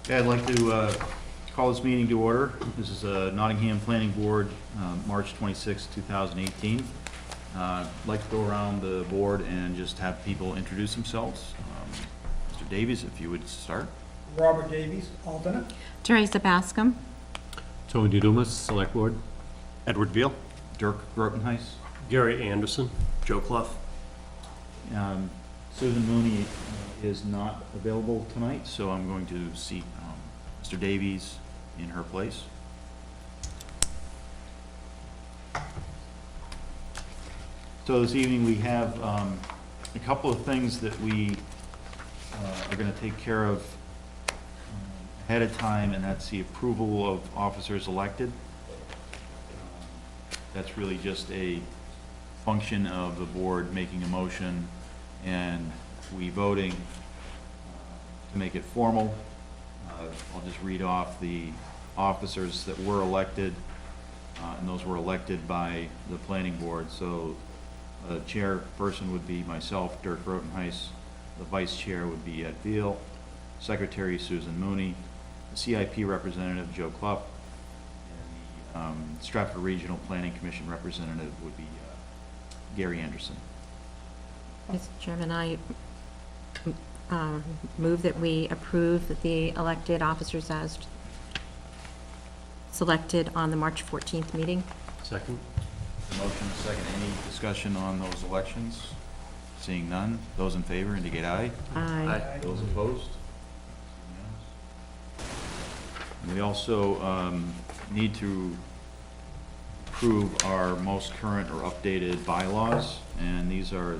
Okay, I'd like to call this meeting to order. This is Nottingham Planning Board, March 26, 2018. I'd like to go around the board and just have people introduce themselves. Mr. Davies, if you would start. Robert Davies, alternate. Teresa Bascom. Tony Dumas, Select Board. Edward Veal. Dirk Grotenhuis. Gary Anderson. Joe Clough. Susan Mooney is not available tonight, so I'm going to seat Mr. Davies in her place. So this evening we have a couple of things that we are going to take care of ahead of time, and that's the approval of officers elected. That's really just a function of the board making a motion and we voting to make it formal. I'll just read off the officers that were elected, and those were elected by the planning board. So the chairperson would be myself, Dirk Grotenhuis. The vice chair would be Ed Veal. Secretary Susan Mooney. The CIP representative Joe Clough. And the Stratford Regional Planning Commission representative would be Gary Anderson. Mr. Chairman, I move that we approve the elected officers as selected on the March 14th meeting. Second. Motion and second. Any discussion on those elections? Seeing none. Those in favor indicate aye. Aye. Those opposed? And we also need to approve our most current or updated bylaws, and these are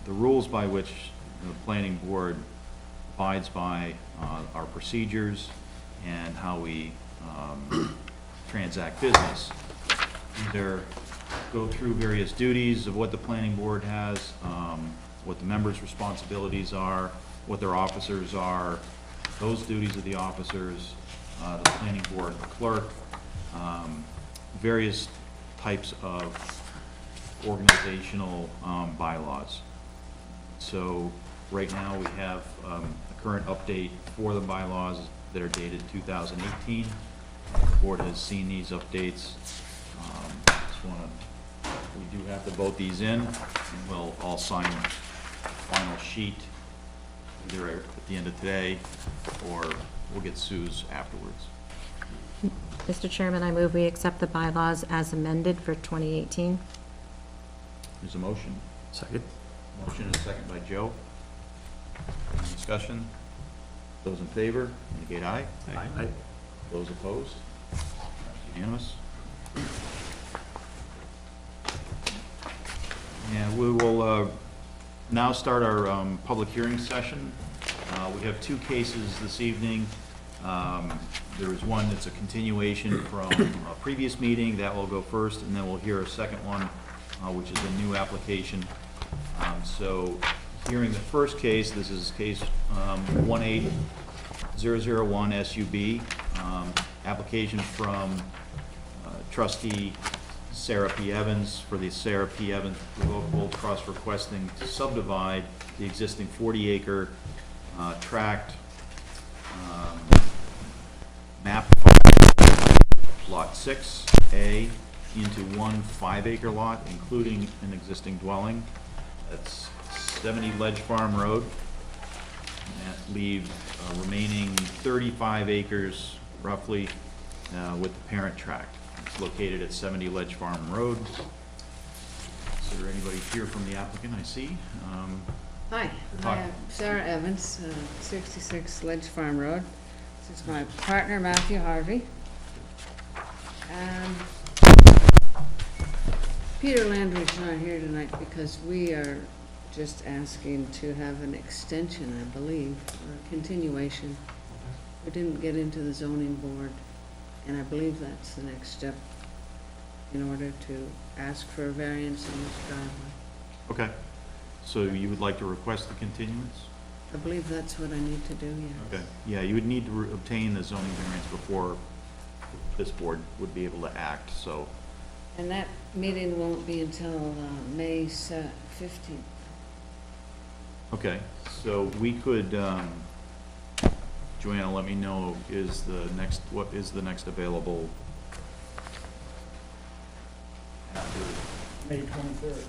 the rules by which the planning board abides by our procedures and how we transact business. Either go through various duties of what the planning board has, what the members' responsibilities are, what their officers are, those duties of the officers, the planning board clerk, various types of organizational bylaws. So right now we have a current update for the bylaws that are dated 2018. The board has seen these updates. We do have to vote these in, and we'll all sign the final sheet either at the end of today or we'll get Sue's afterwards. Mr. Chairman, I move we accept the bylaws as amended for 2018. There's a motion. Second. Motion and a second by Joe. Any discussion? Those in favor indicate aye. Aye. Those opposed? That's unanimous. And we will now start our public hearing session. We have two cases this evening. There is one that's a continuation from a previous meeting. That will go first, and then we'll hear a second one, which is a new application. So hearing the first case, this is case 18001 SUB, application from trustee Sarah P. Evans for the Sarah P. Evans Revocable Trust requesting to subdivide the existing 40-acre tract map lot 6A into one 5-acre lot, including an existing dwelling. That's 70 Ledge Farm Road. And that leaves remaining 35 acres roughly with the parent tract. It's located at 70 Ledge Farm Road. Is there anybody here from the applicant? I see. Hi, I'm Sarah Evans, 66 Ledge Farm Road. This is my partner, Matthew Harvey. Peter Landry's not here tonight because we are just asking to have an extension, I believe, or a continuation. We didn't get into the zoning board, and I believe that's the next step in order to ask for a variance in this driveway. Okay. So you would like to request the continuance? I believe that's what I need to do, yes. Okay. Yeah, you would need to obtain the zoning variance before this board would be able to act, so. And that meeting won't be until May 15th. Okay, so we could Joanna, let me know, what is the next available after May 23rd.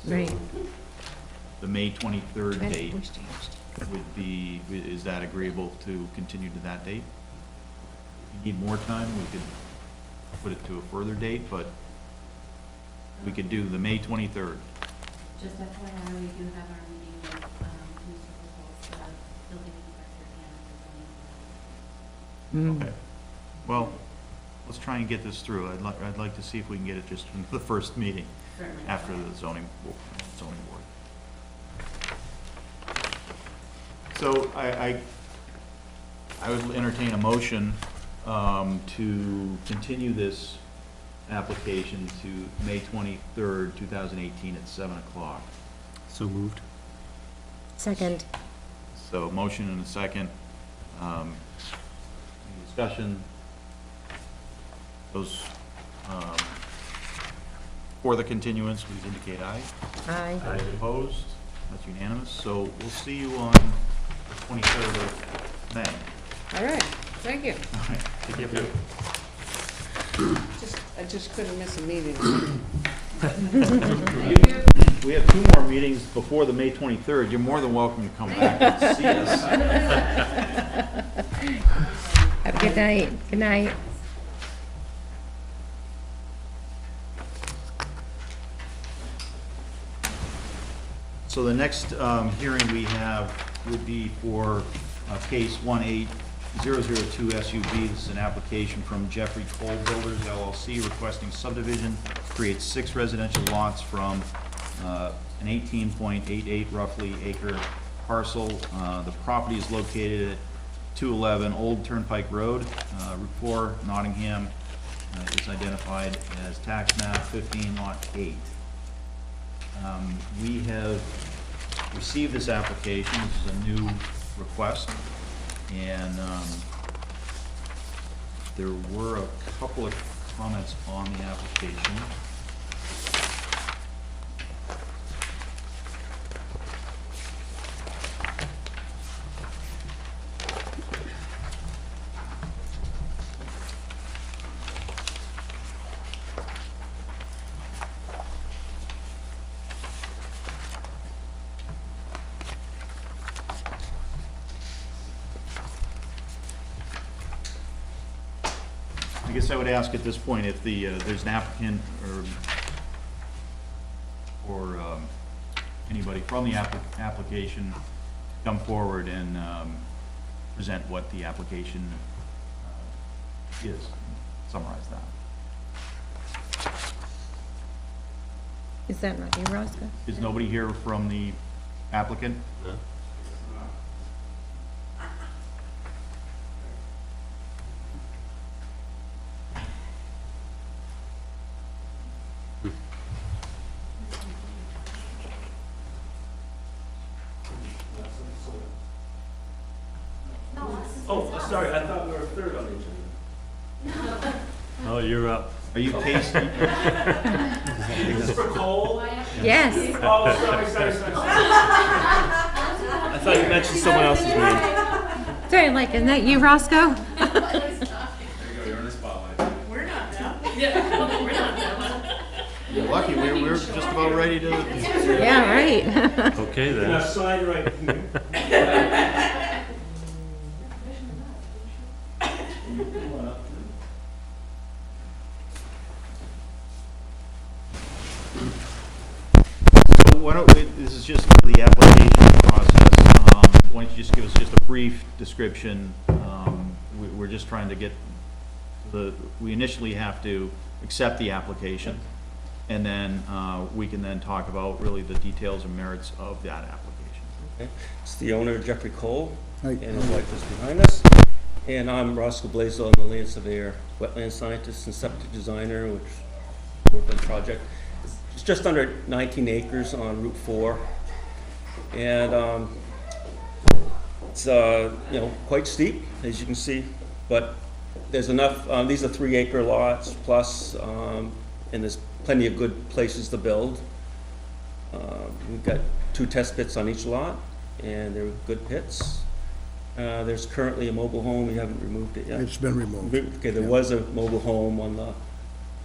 Right. the May 23rd Right, date? voice changed. Would be, is that agreeable to continue to that date? If you need more time, we could put it to a further date, but we could do the May 23rd. Just FYI, we do have our meeting with, Mr. Nichols, the building inspector and the zoning. Okay. Well, let's try and get this through. I'd like to see if we can get it just in the first meeting Certainly. after the zoning board. So I would entertain a motion to continue this application to May 23rd, 2018 at 7 o'clock. So moved. Second. So motion and a second. Any discussion? Those for the continuance, please indicate aye. Aye. Those opposed? That's unanimous. So we'll see you on the 23rd of May. All right, thank you. All right. Take care. I just couldn't miss a meeting. We have 2 more meetings before the May 23rd. You're more than welcome to come back and see us. Have a good night. Good night. So the next hearing we have would be for case 18002 SUV. This is an application from Jeffrey Cole Builders LLC requesting subdivision, creates 6 residential lots from an 18.88 roughly acre parcel. The property is located at 211 Old Turnpike Road, Route 4, Nottingham. It's identified as tax map 15 lot 8. We have received this application. This is a new request, and there were a couple of comments on the application. I guess I would ask at this point if there's an applicant or anybody from the application come forward and present what the application is, summarize that. Is that not you, Roscoe? Is nobody here from the applicant? No? Oh, sorry, I thought we were third on the agenda. Oh, you're up. Are you pasting? Is this for Cole? Yes. Oh, sorry. I thought you mentioned someone else's name. Sorry, like, isn't that you, Roscoe? You're lucky, we're just about ready to. Yeah, right. Okay, Now then. sign right here. So why don't we, this is just the application process. Why don't you just give us just a brief description? We're just trying to get we initially have to accept the application, and then we can then talk about really the details and merits of that application. Okay. It's the owner, Jeffrey Cole, and his wife is behind us. And I'm Roscoe Blazel, I'm the land surveyor, wetland scientist and septic designer, which worked on the project. It's just under 19 acres on Route 4. And it's quite steep, as you can see, but there's enough, these are 3 acre lots plus, and there's plenty of good places to build. We've got 2 test pits on each lot, and they're good pits. There's currently a mobile home, we haven't removed it yet. It's been removed. Okay, there was a mobile home on the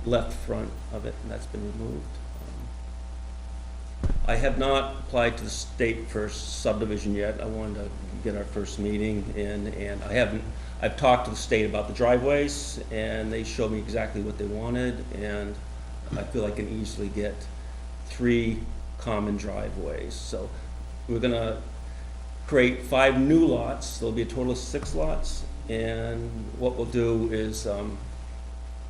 left front of it, and that's been removed. I have not applied to the state for subdivision yet. I wanted to get our first meeting in, and I've talked to the state about the driveways, and they showed me exactly what they wanted, and I feel I can easily get 3 common driveways. So we're gonna create 5 new lots. There'll be a total of 6 lots, and what we'll do is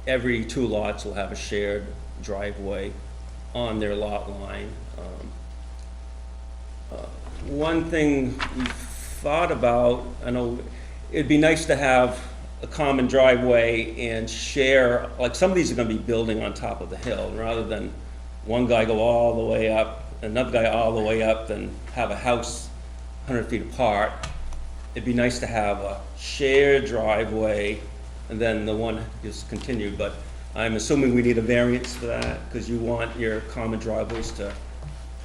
every 2 lots will have a shared driveway on their lot line. One thing we thought about, I know it'd be nice to have a common driveway and share, like some of these are gonna be building on top of the hill, rather than one guy go all the way up, another guy all the way up, and have a house 100 feet apart. It'd be nice to have a shared driveway, and then the one is continued, but I'm assuming we need a variance for that, because you want your common driveways to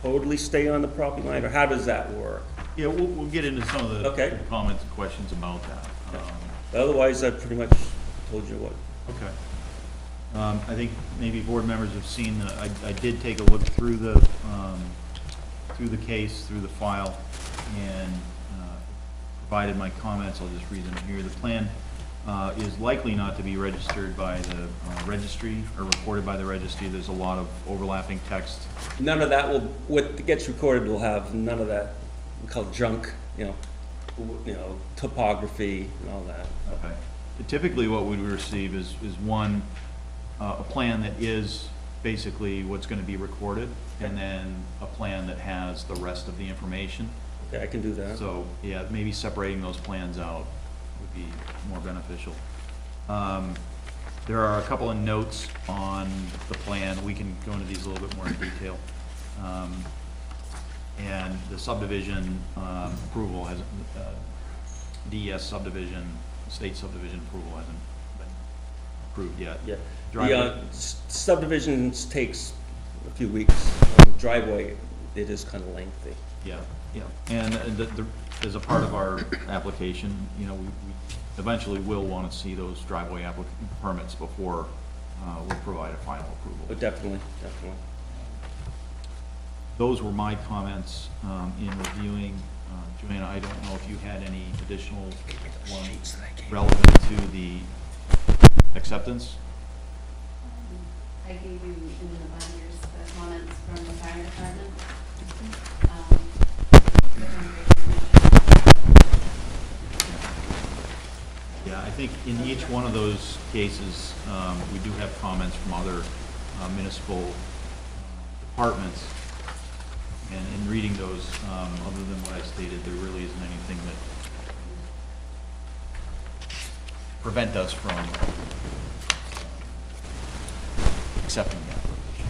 totally stay on the property line, or how does that work? Yeah, we'll get into some of the Okay. comments and questions about that. Otherwise, I pretty much told you what. Okay. I think maybe board members have seen, I did take a look through the case, through the file, and provided my comments. I'll just read them here. The plan is likely not to be registered by the registry or recorded by the registry. There's a lot of overlapping text. None of that will, what gets recorded will have none of that, we call it junk, you know, topography and all that. Okay. Typically, what we receive is one, a plan that is basically what's going to be recorded, and then a plan that has the rest of the information. Okay, I can do that. So, yeah, maybe separating those plans out would be more beneficial. There are a couple of notes on the plan. We can go into these a little bit more in detail. And the subdivision approval hasn't, DES subdivision, state subdivision approval hasn't been approved yet. Yeah. Driveway. The subdivisions takes a few weeks. Driveway, it is kind of lengthy. Yeah, yeah, and as a part of our application, you know, we eventually will want to see those driveway permits before we provide a final approval. But definitely. Those were my comments in reviewing. Joanna, I don't know if you had any additional ones relevant to the acceptance? I gave you in the binders the comments from the fire department. Yeah, I think in each one of those cases, we do have comments from other municipal departments. And in reading those, other than what I stated, there really isn't anything that prevent us from accepting the application.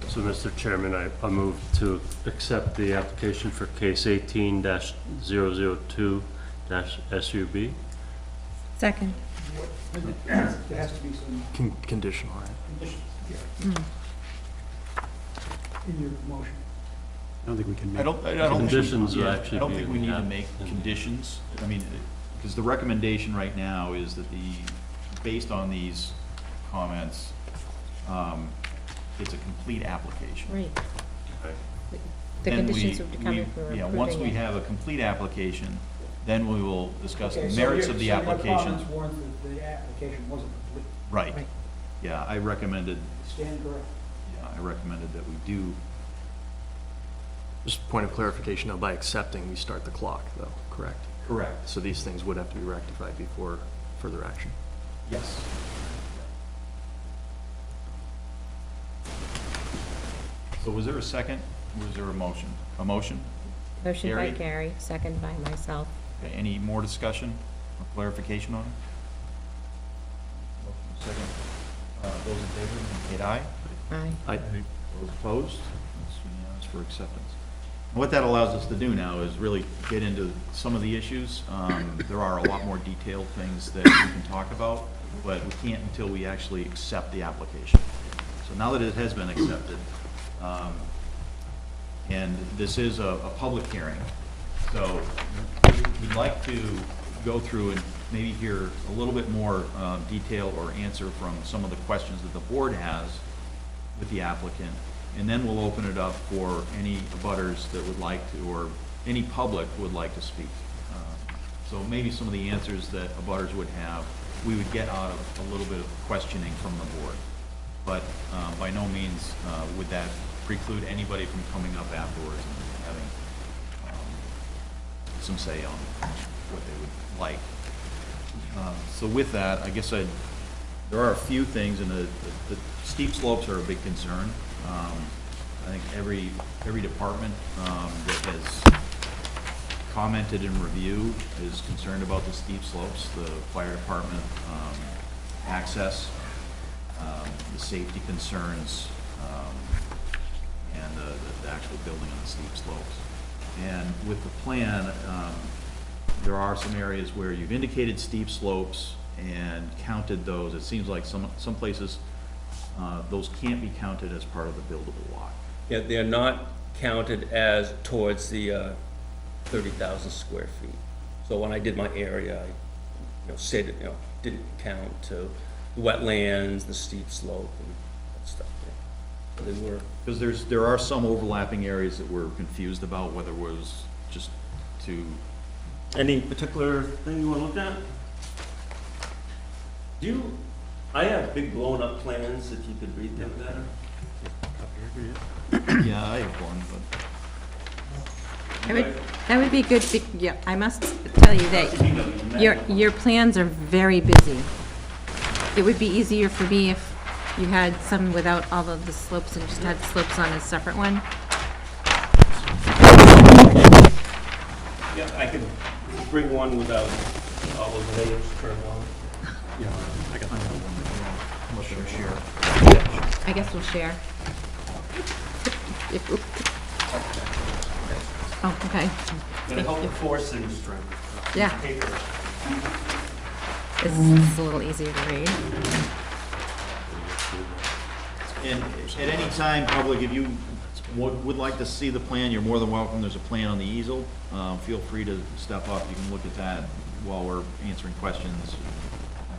So, Mr. Chairman, I move to accept the application for case 18-002-SUB. Second. There has to be some Conditional, right? conditions in your motion. I don't think we can I don't think Conditions we- will yeah, actually I don't be think we need to in- make in- conditions. I mean, because the recommendation right now is that based on these comments, it's a complete application. Right. Okay. The Then conditions would come if we were Yeah, once we approving it. have a complete application, then we will discuss the Okay, so merits your- of the so your application. comments weren't that the application wasn't complete. Right. Right. Yeah, I recommended, Stand correct. I recommended that we do. Just a point of clarification, though, by accepting, we start the clock, though, correct? Correct. So these things would have to be rectified before further action. Yes. So was there a second? Or was there a motion? A motion? Motion by Gary? Gary, second by myself. Okay, any more discussion or clarification on it? Motion second. Those in favor, indicate aye. Aye. Those opposed? That's unanimous for acceptance. And what that allows us to do now is really get into some of the issues. There are a lot more detailed things that we can talk about, but we can't until we actually accept the application. So now that it has been accepted, and this is a public hearing, so we'd like to go through and maybe hear a little bit more detail or answer from some of the questions that the board has with the applicant, and then we'll open it up for any abutters that would like to, or any public would like to speak. So maybe some of the answers that abutters would have, we would get out of a little bit of questioning from the board. But by no means would that preclude anybody from coming up afterwards and having some say on what they would like. So with that, I guess there are a few things, and the steep slopes are a big concern. I think every department that has commented and reviewed is concerned about the steep slopes, the fire department, access, the safety concerns, and the actual building on the steep slopes. And with the plan, there are some areas where you've indicated steep slopes and counted those. It seems like some places, those can't be counted as part of the buildable lot. Yeah, they're not counted as towards the 30,000 square feet. So when I did my area, I said, didn't count to the wetlands, the steep slope, and that stuff. Yeah. So they were. Because there are some overlapping areas that we're confused about, whether it was just to. Any particular thing you want to look at? I have big blown up plans, if you could read them better. Yeah, I have one, but. That would be good, yeah, I must tell you that your plans are very busy. It would be easier for me if you had some without all of the slopes and just had slopes on a separate one. Yeah, I could bring one without all those layers turned on. Yeah, I got one. I'm looking to share. I guess we'll share. Oh, okay. Gonna help the force and strength. Yeah. Paper. This is a little easier to read. And at any time, public, if you would like to see the plan, you're more than welcome. There's a plan on the easel. Feel free to step up. You can look at that while we're answering questions and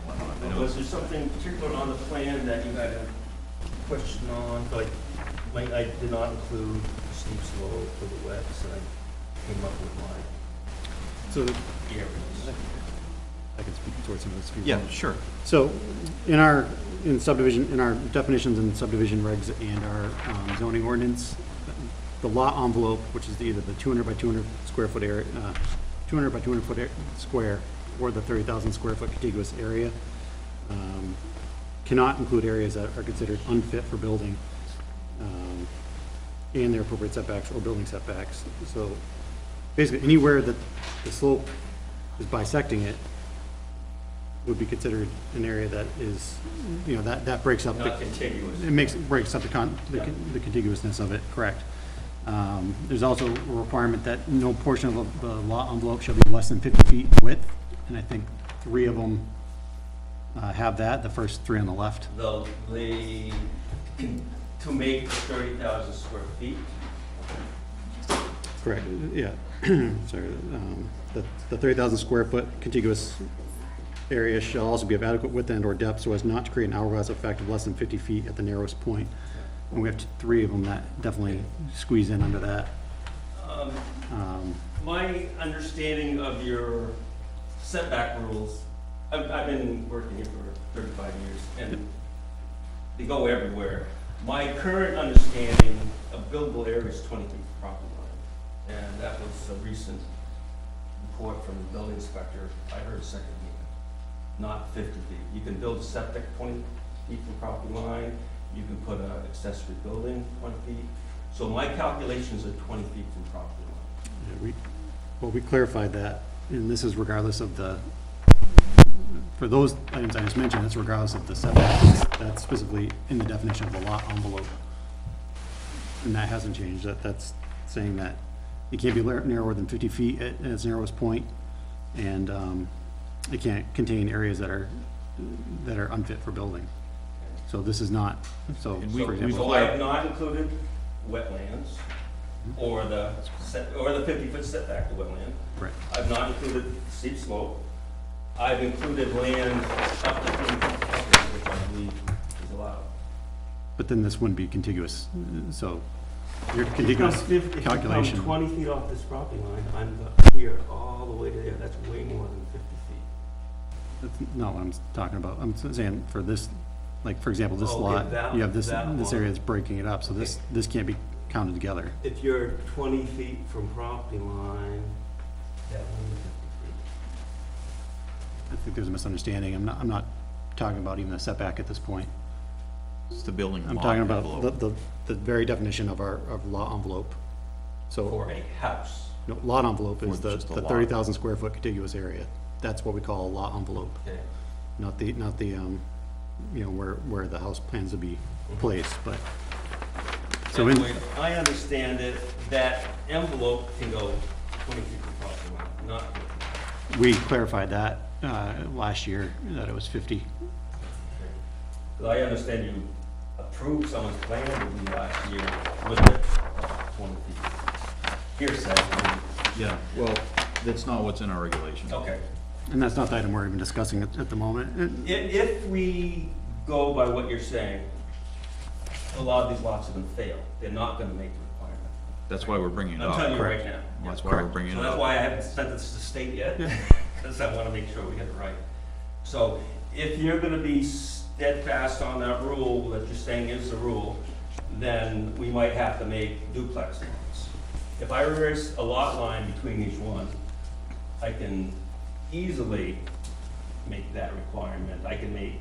whatnot. I know Was there something particular on the plan that you had a question on? Like I did not include the steep slope or the wets, and I came up with my areas. I can speak towards some of this. Yeah, sure. So in our definitions and subdivision regs and our zoning ordinance, the lot envelope, which is either the 200 by 200 square foot area, 200 by 200 foot square, or the 30,000 square foot contiguous area, cannot include areas that are considered unfit for building, and their appropriate setbacks or building setbacks. So basically anywhere that the slope is bisecting it would be considered an area that is, that breaks up. Not contiguous. It breaks up the contiguousness of it, correct. There's also a requirement that no portion of the lot envelope shall be less than 50 feet in width, and I think 3 of them have that, the first 3 on the left. To make 30,000 square feet. Correct, yeah. Sorry, the 30,000 square foot contiguous area shall also be of adequate width and or depth so as not to create an hourglass effect of less than 50 feet at the narrowest point. And we have 3 of them that definitely squeeze in under that. My understanding of your setback rules, I've been working here for 35 years, and they go everywhere. My current understanding of buildable area is 20 feet from property line, and that was a recent report from the building inspector. I heard secondhand, not 50 feet. You can build a septic 20 feet from property line. You can put an accessory building 20 feet. So my calculations are 20 feet from property line. Yeah, we clarified that, and this is regardless of for those items I just mentioned, it's regardless of the setbacks. That's specifically in the definition of the lot envelope. And that hasn't changed. That's saying that it can't be narrower than 50 feet at its narrowest point, and it can't contain areas that are unfit for building. So this is not, so for example. So I have not included wetlands, or the 50-foot setback to wetland. Right. I've not included steep slope. I've included land up to 20 feet, which I believe is allowed. But then this wouldn't be contiguous, so your contiguous If you calculation. come 20 feet off this property line, I'm here all the way to there, that's way more than 50 feet. That's not what I'm talking about. I'm saying for this, like, for example, this Oh, okay, lot, that- you have this that one. area that's breaking it up, so this can't be counted together. If you're 20 feet from property line, that one is 50 feet. I think there's a misunderstanding. I'm not talking about even a setback at this point. It's the building I'm lot talking about envelope. the very definition of lot envelope. So, For a house. no, lot envelope For is the just a lot. 30,000 square foot contiguous area. That's what we call a lot envelope, Okay. not the, where the house plans to be placed, but. So And in, the way I understand it, that envelope can go 20 feet from property line, not 50. we clarified that, last year, that it was 50. Because I understand you approved someone's plan with me last year with it 20 feet. Hearsay. Yeah, well, that's not what's in our regulations. Okay. And that's not the item we're even discussing at the moment. If we go by what you're saying, a lot of these lots are going to fail. They're not going to make the requirement. That's why we're bringing it I'm up. telling you right correct. now. That's why we're bringing So it that's up. why I haven't sent this to the state yet, because I want to make sure we get it right. So if you're going to be steadfast on that rule that you're saying is the rule, then we might have to make duplex lots. If I reverse a lot line between each one, I can easily make that requirement. I can make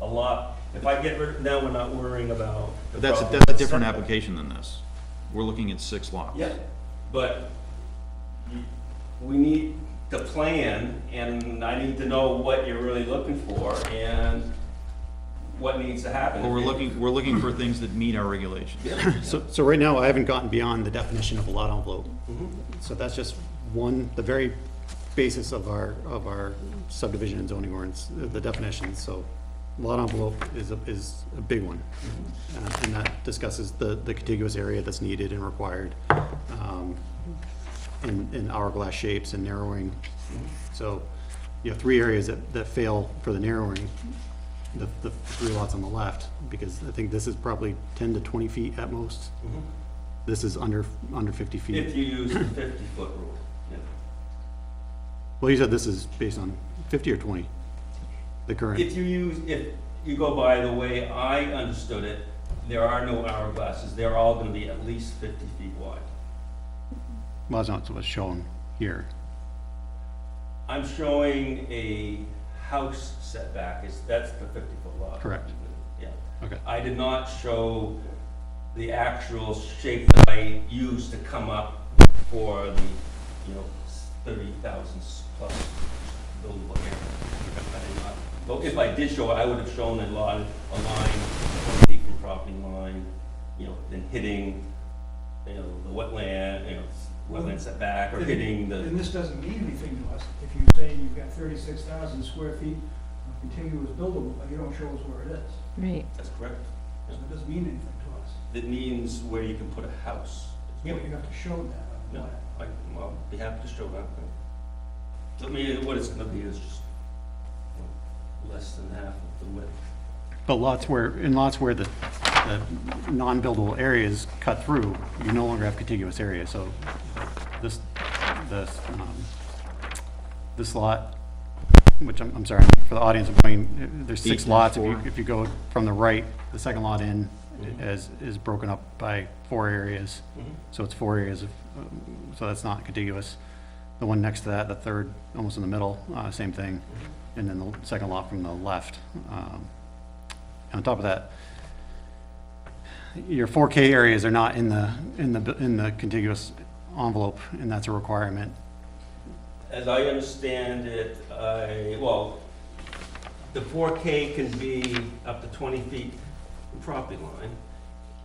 a lot, if I get rid, now we're not worrying about. the But that's problem a with different setback. application than this. We're looking at 6 lots. Yeah, but we need the plan, and I need to know what you're really looking for and what needs to happen. Well, we're looking for things that meet our regulations. So right now, I haven't gotten beyond the definition of a lot envelope. Mhm. So that's just the very basis of our subdivision and zoning ordinance, the definitions. So lot envelope is a big one. And that discusses the contiguous area that's needed and required, in hourglass shapes and narrowing. So you have 3 areas that fail for the narrowing, the 3 lots on the left, because I think this is probably 10 to 20 feet at most. Mhm. This is under 50 feet. If you use the 50-foot rule. Yeah. Well, you said this is based on 50 or 20? The current, If you go by the way I understood it, there are no hourglasses. They're all going to be at least 50 feet wide. well, that's not what's shown here. I'm showing a house setback, that's the 50-foot lot. Correct. Yeah. Okay. I did not show the actual shape that I used to come up for the, 30,000 plus buildable area. I did not. But if I did show it, I would have shown a line 20 feet from property line, then hitting, the wetland, wetland setback, or hitting the. And this doesn't mean anything to us. If you say you've got 36,000 square feet of contiguous buildable, but you don't show us where it is. Right. That's correct. So it doesn't mean anything to us. It means where you can put a house. Yeah, but you have to show that on the No, plan. I'll be happy to show that. I mean, what it's gonna be is just less than half of the width. But in lots where the non-buildable areas cut through, you no longer have contiguous area, so this lot, which I'm sorry, for the audience, I'm going, there's 6 Eight lots. times four. If you go from the right, the second lot in is broken up by 4 areas. So it's 4 areas of, so that's not contiguous. The one next to that, the third, almost in the middle, same thing. And then the second lot from the left. On top of that, your 4K areas are not in the contiguous envelope, and that's a requirement. As I understand it, the 4K can be up to 20 feet from property line,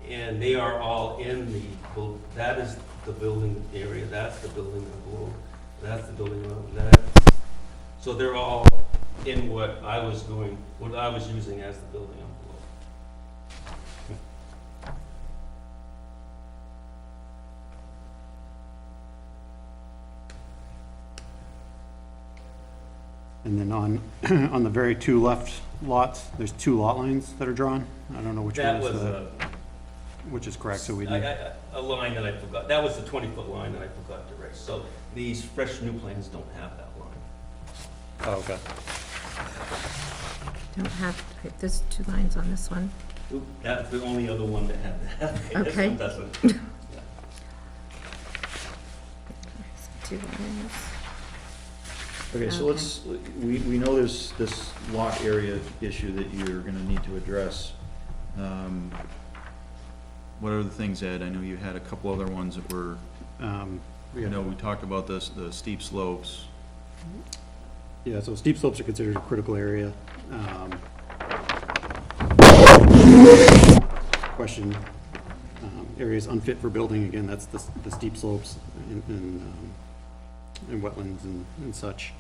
and they are all in that is the building area, that's the building envelope, that's the building envelope, so they're all in what I was using as the building envelope. And then on, on the very two left lots, there's two lot lines that are drawn. I don't know which one That is was which is correct, so we need. a line that I forgot. That was the 20-foot line that I forgot to raise. So these fresh new plans don't have that line. Oh, okay. Don't have, there's two lines on this one. Oop, that's the only other one that had that. This Okay. one doesn't. Two lines. Okay, so let's, we know there's this lot area issue that you're gonna need to address. What are the things, Ed? I know you had a couple other ones that were, you know, we talked about this, the steep slopes. Yeah, so steep slopes are considered a critical area. Question, areas unfit for building, again, that's the steep slopes in wetlands and such,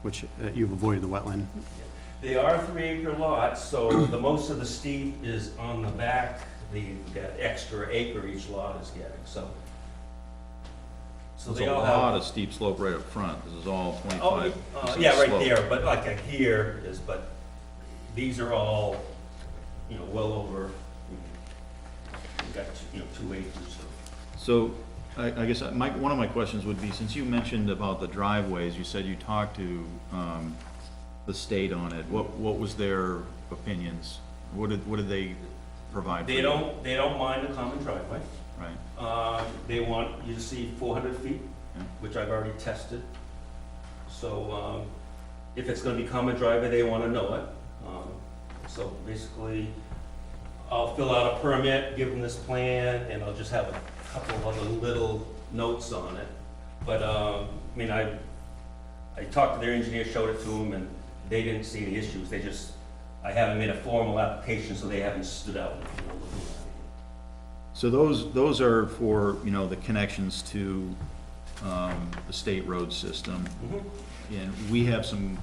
which you've avoided the wetland. They are 3-acre lots, so the most of the steep is on the back, that extra acre each lot is getting, so. So There's they a all lot have. of steep slope right up front. This is all Oh, 25% yeah, right slope. there, but like here is, but these are all, you know, well over, you've got, 2 acres. So, I guess one of my questions would be, since you mentioned about the driveways, you said you talked to, the state on it. What was their opinions? What did they provide for They you? don't mind the common driveway. Right, They want you to see 400 feet, Yeah. which I've already tested. So, if it's gonna be common driveway, they wanna know it. So basically, I'll fill out a permit, give them this plan, and I'll just have a couple of other little notes on it. But, I mean, I talked to their engineer, showed it to them, and they didn't see any issues. I haven't made a formal application, so they haven't stood out. so those are for, the connections to, the state road system. And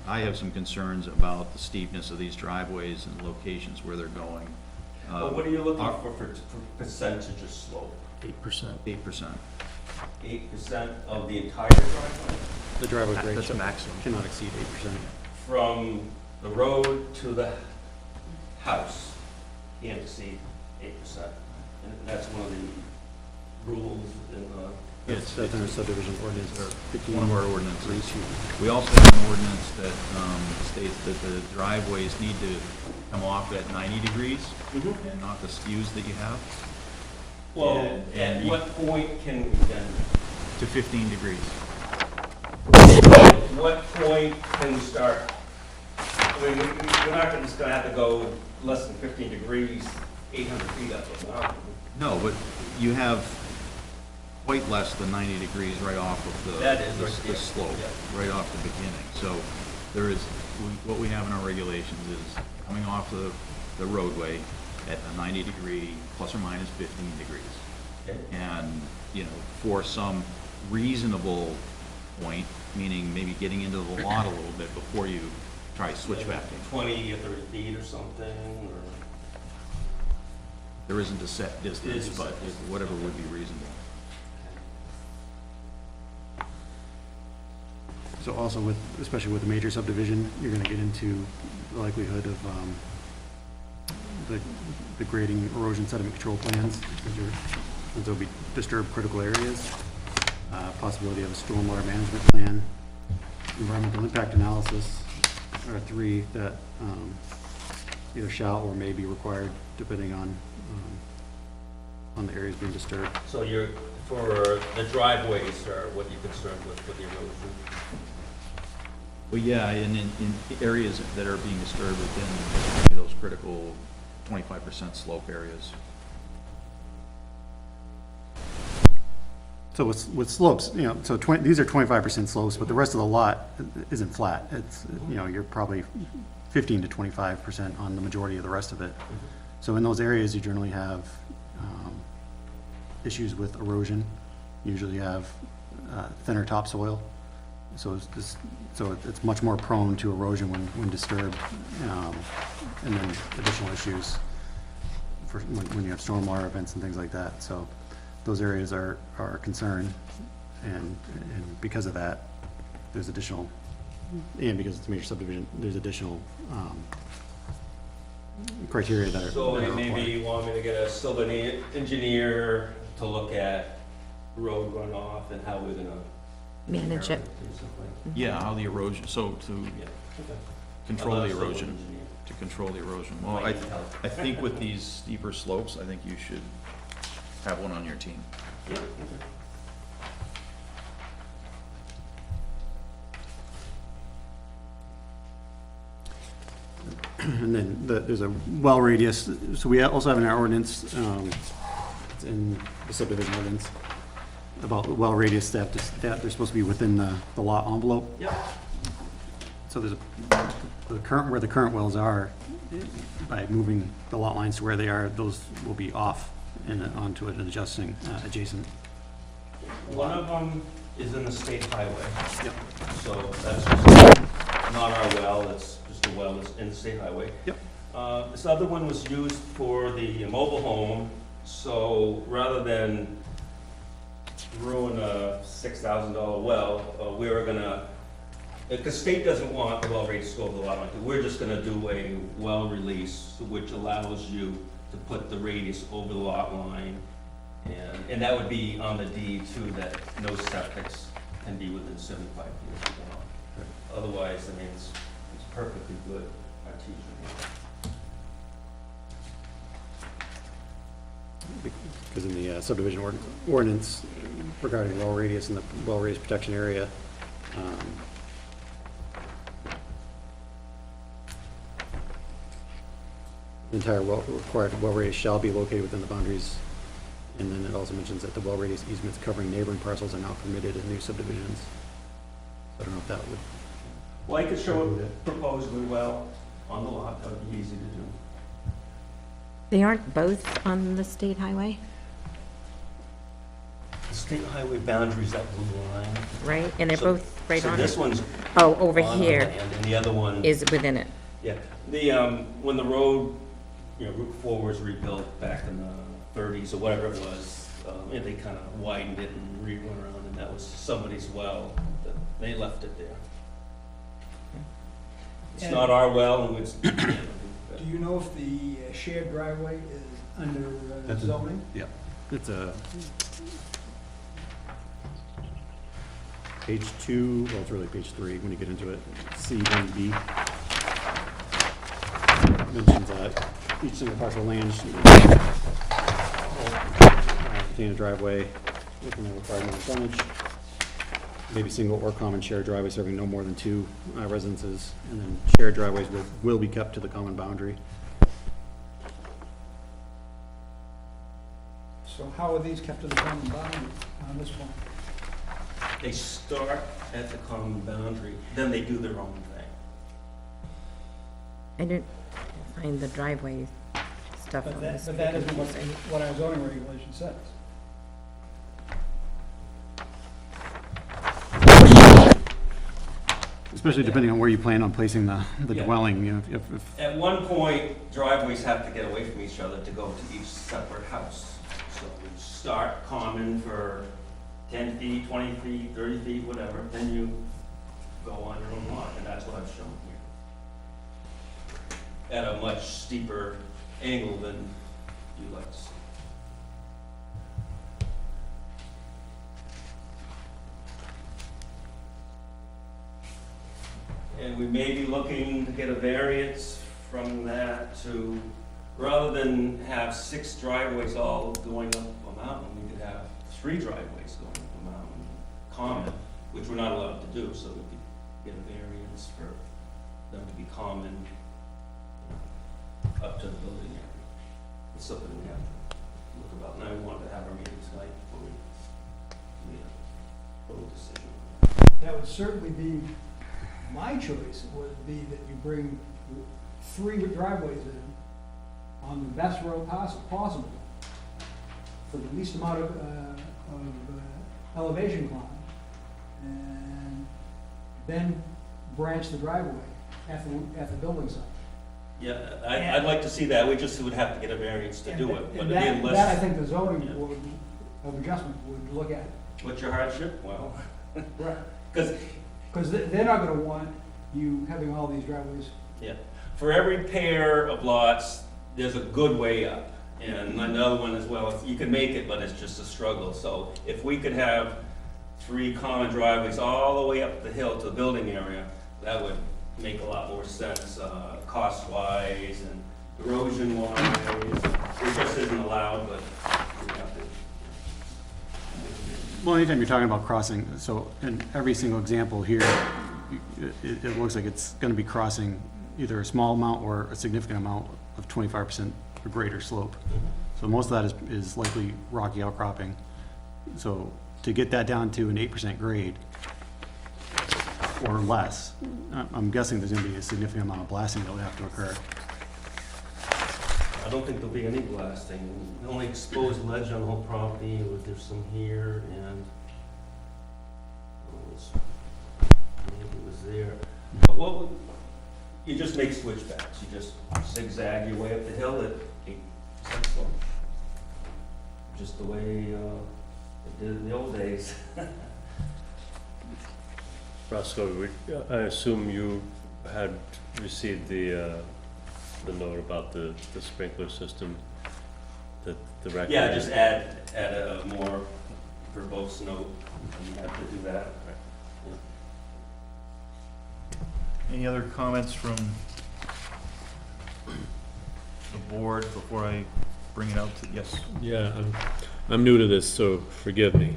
I have some concerns about the steepness of these driveways and locations where they're going. But what are you looking for percentage of slope? 8%. 8%. 8% of the entire driveway? The driveway grade That's a maximum. cannot exceed 8%. From the road to the house, can't exceed 8%. And that's one of the rules in the. It's That's in our subdivision ordinance. one of our ordinances. We also have an ordinance that states that the driveways need to come off at 90 degrees and not the skews that you have. Well, And at you- what point can we then, To 15 degrees. at what point can we start? I mean, we're not just gonna have to go less than 15 degrees, 800 feet up the mountain. No, but you have quite less than 90 degrees right off of the, That is right the there, slope, yeah. right off the beginning. So there is, what we have in our regulations is coming off the roadway at a 90 degree plus or minus 15 degrees. Okay. And, for some reasonable point, meaning maybe getting into the lot a little bit before you try switchbacking. 20 or 30 feet or something, or? There isn't a set distance, Is a but set distance. whatever would be reasonable. So also with, especially with a major subdivision, you're gonna get into the likelihood of, the grading erosion sediment control plans, because there'll be disturbed critical areas, possibility of a stormwater management plan, environmental impact analysis are 3 that, either shall or may be required depending on the areas being disturbed. So for the driveways are what you're concerned with the erosion? Well, yeah, and in areas that are being disturbed within those critical 25% slope areas. So with slopes, so these are 25% slopes, but the rest of the lot isn't flat. It's, you're probably 15 to 25% on the majority of the rest of it. So in those areas, you generally have issues with erosion. Usually you have thinner topsoil. So it's much more prone to erosion when disturbed, and then additional issues for when you have stormwater events and things like that. So those areas are a concern, and because of that, there's additional and because it's a major subdivision, there's additional, criteria that are. So that are maybe required. you want me to get a civil engineer to look at road runoff and how we're gonna. Manage it. Basically. Yeah, how the erosion, so to Yeah. control I'll the ask civil erosion, engineer. to control the erosion. Well, Might need help. I think with these steeper slopes, I think you should have one on your team. Yeah, okay. And then there's a well radius, so we also have in our ordinance, it's in the subdivision ordinance, about well radius that they're supposed to be within the lot envelope. Yep. So there's where the current wells are, by moving the lot lines to where they are, those will be off and onto an adjusting, adjacent. One of them is in the state highway. Yep. So that's just not our well, it's just a well that's in the state highway. Yep. This other one was used for the mobile home, so rather than ruin a $6,000 well, we were gonna, because state doesn't want the well radius to go over the lot line, we're just gonna do a well release, which allows you to put the radius over the lot line. And that would be on the deed too, that no septics can be within 75 feet of the well. Otherwise, I mean, it's perfectly good artesian. Because in the subdivision ordinance regarding well radius and the well radius protection area, the entire required well radius shall be located within the boundaries. And then it also mentions that the well radius easements covering neighboring parcels are not permitted in new subdivisions. I don't know if that would. Well, I could show a proposed new well on the lot, that would be easy to do. They aren't both on the state highway, The state highway boundaries, that blue line. right? And they're So- both right so on this it? one's Oh, over on the here land, and the other one. is within it. Yeah, when the road, Route 4 was rebuilt back in the 30s or whatever it was, and they kind of widened it and rerun around, and that was somebody's well, that they left it there. It's not our well, and it's. Do you know if the shared driveway is under That's a- zoning? Yeah, it's a page 2, well, it's really page 3 when you get into it, C1B. Mentions that each single parcel of land should contain a driveway within the required amount of frontage. Maybe single or common shared driveway serving no more than 2 residences, and then shared driveways will be kept to the common boundary. So how are these kept to the common boundary on this one? They start at the common boundary, then they do their own thing. I didn't find the driveway stuff on But this. that isn't what our zoning regulation says. Especially depending on where you plan on placing the Yeah. dwelling, you know, if At one point, driveways have to get away from each other to go to each separate house. So we start common for 10 feet, 20 feet, 30 feet, whatever, then you go on your own lot, and that's what I've shown here. At a much steeper angle than you like to see. And we may be looking to get a variance from that to, rather than have 6 driveways all going up a mountain, we could have 3 driveways going up a mountain, common, which we're not allowed to do, so we could get a variance for them to be common up to the building area. It's something we have to look about, and I wanted to have our meeting tonight before we made a full decision. That would certainly be, my choice would be that you bring 3 driveways in on the best road possible for the least amount of elevation climb, and then branch the driveway at the building site. Yeah, I'd like to see that, we just would have to get a variance to do it, but And again, that I less, think the zoning Yeah. board of adjustment would look at. what's your hardship? Well, Right. because Because they're not gonna want you having all these driveways? Yeah. For every pair of lots, there's a good way up. And another one as well, you can make it, but it's just a struggle. So if we could have 3 common driveways all the way up the hill to the building area, that would make a lot more sense, cost-wise and erosion-wise. It just isn't allowed, but we have to. Well, anytime you're talking about crossing, so in every single example here, it looks like it's gonna be crossing either a small amount or a significant amount of 25% or greater slope. So most of that is likely rocky outcropping. So to get that down to an 8% grade or less, I'm guessing there's gonna be a significant amount of blasting that would have to occur. I don't think there'll be any blasting. The only exposed ledge on the whole property, there's some here and maybe it was there. But what, you just make switchbacks. You just zigzag your way up the hill at 8% slope. Just the way they did it in the old days. Roscoe, I assume you had received the note about the sprinkler system, the record? Yeah, just add a more verbose note, and you have to do that. Any other comments from the board before I bring it out to, yes? Yeah, I'm new to this, so forgive me.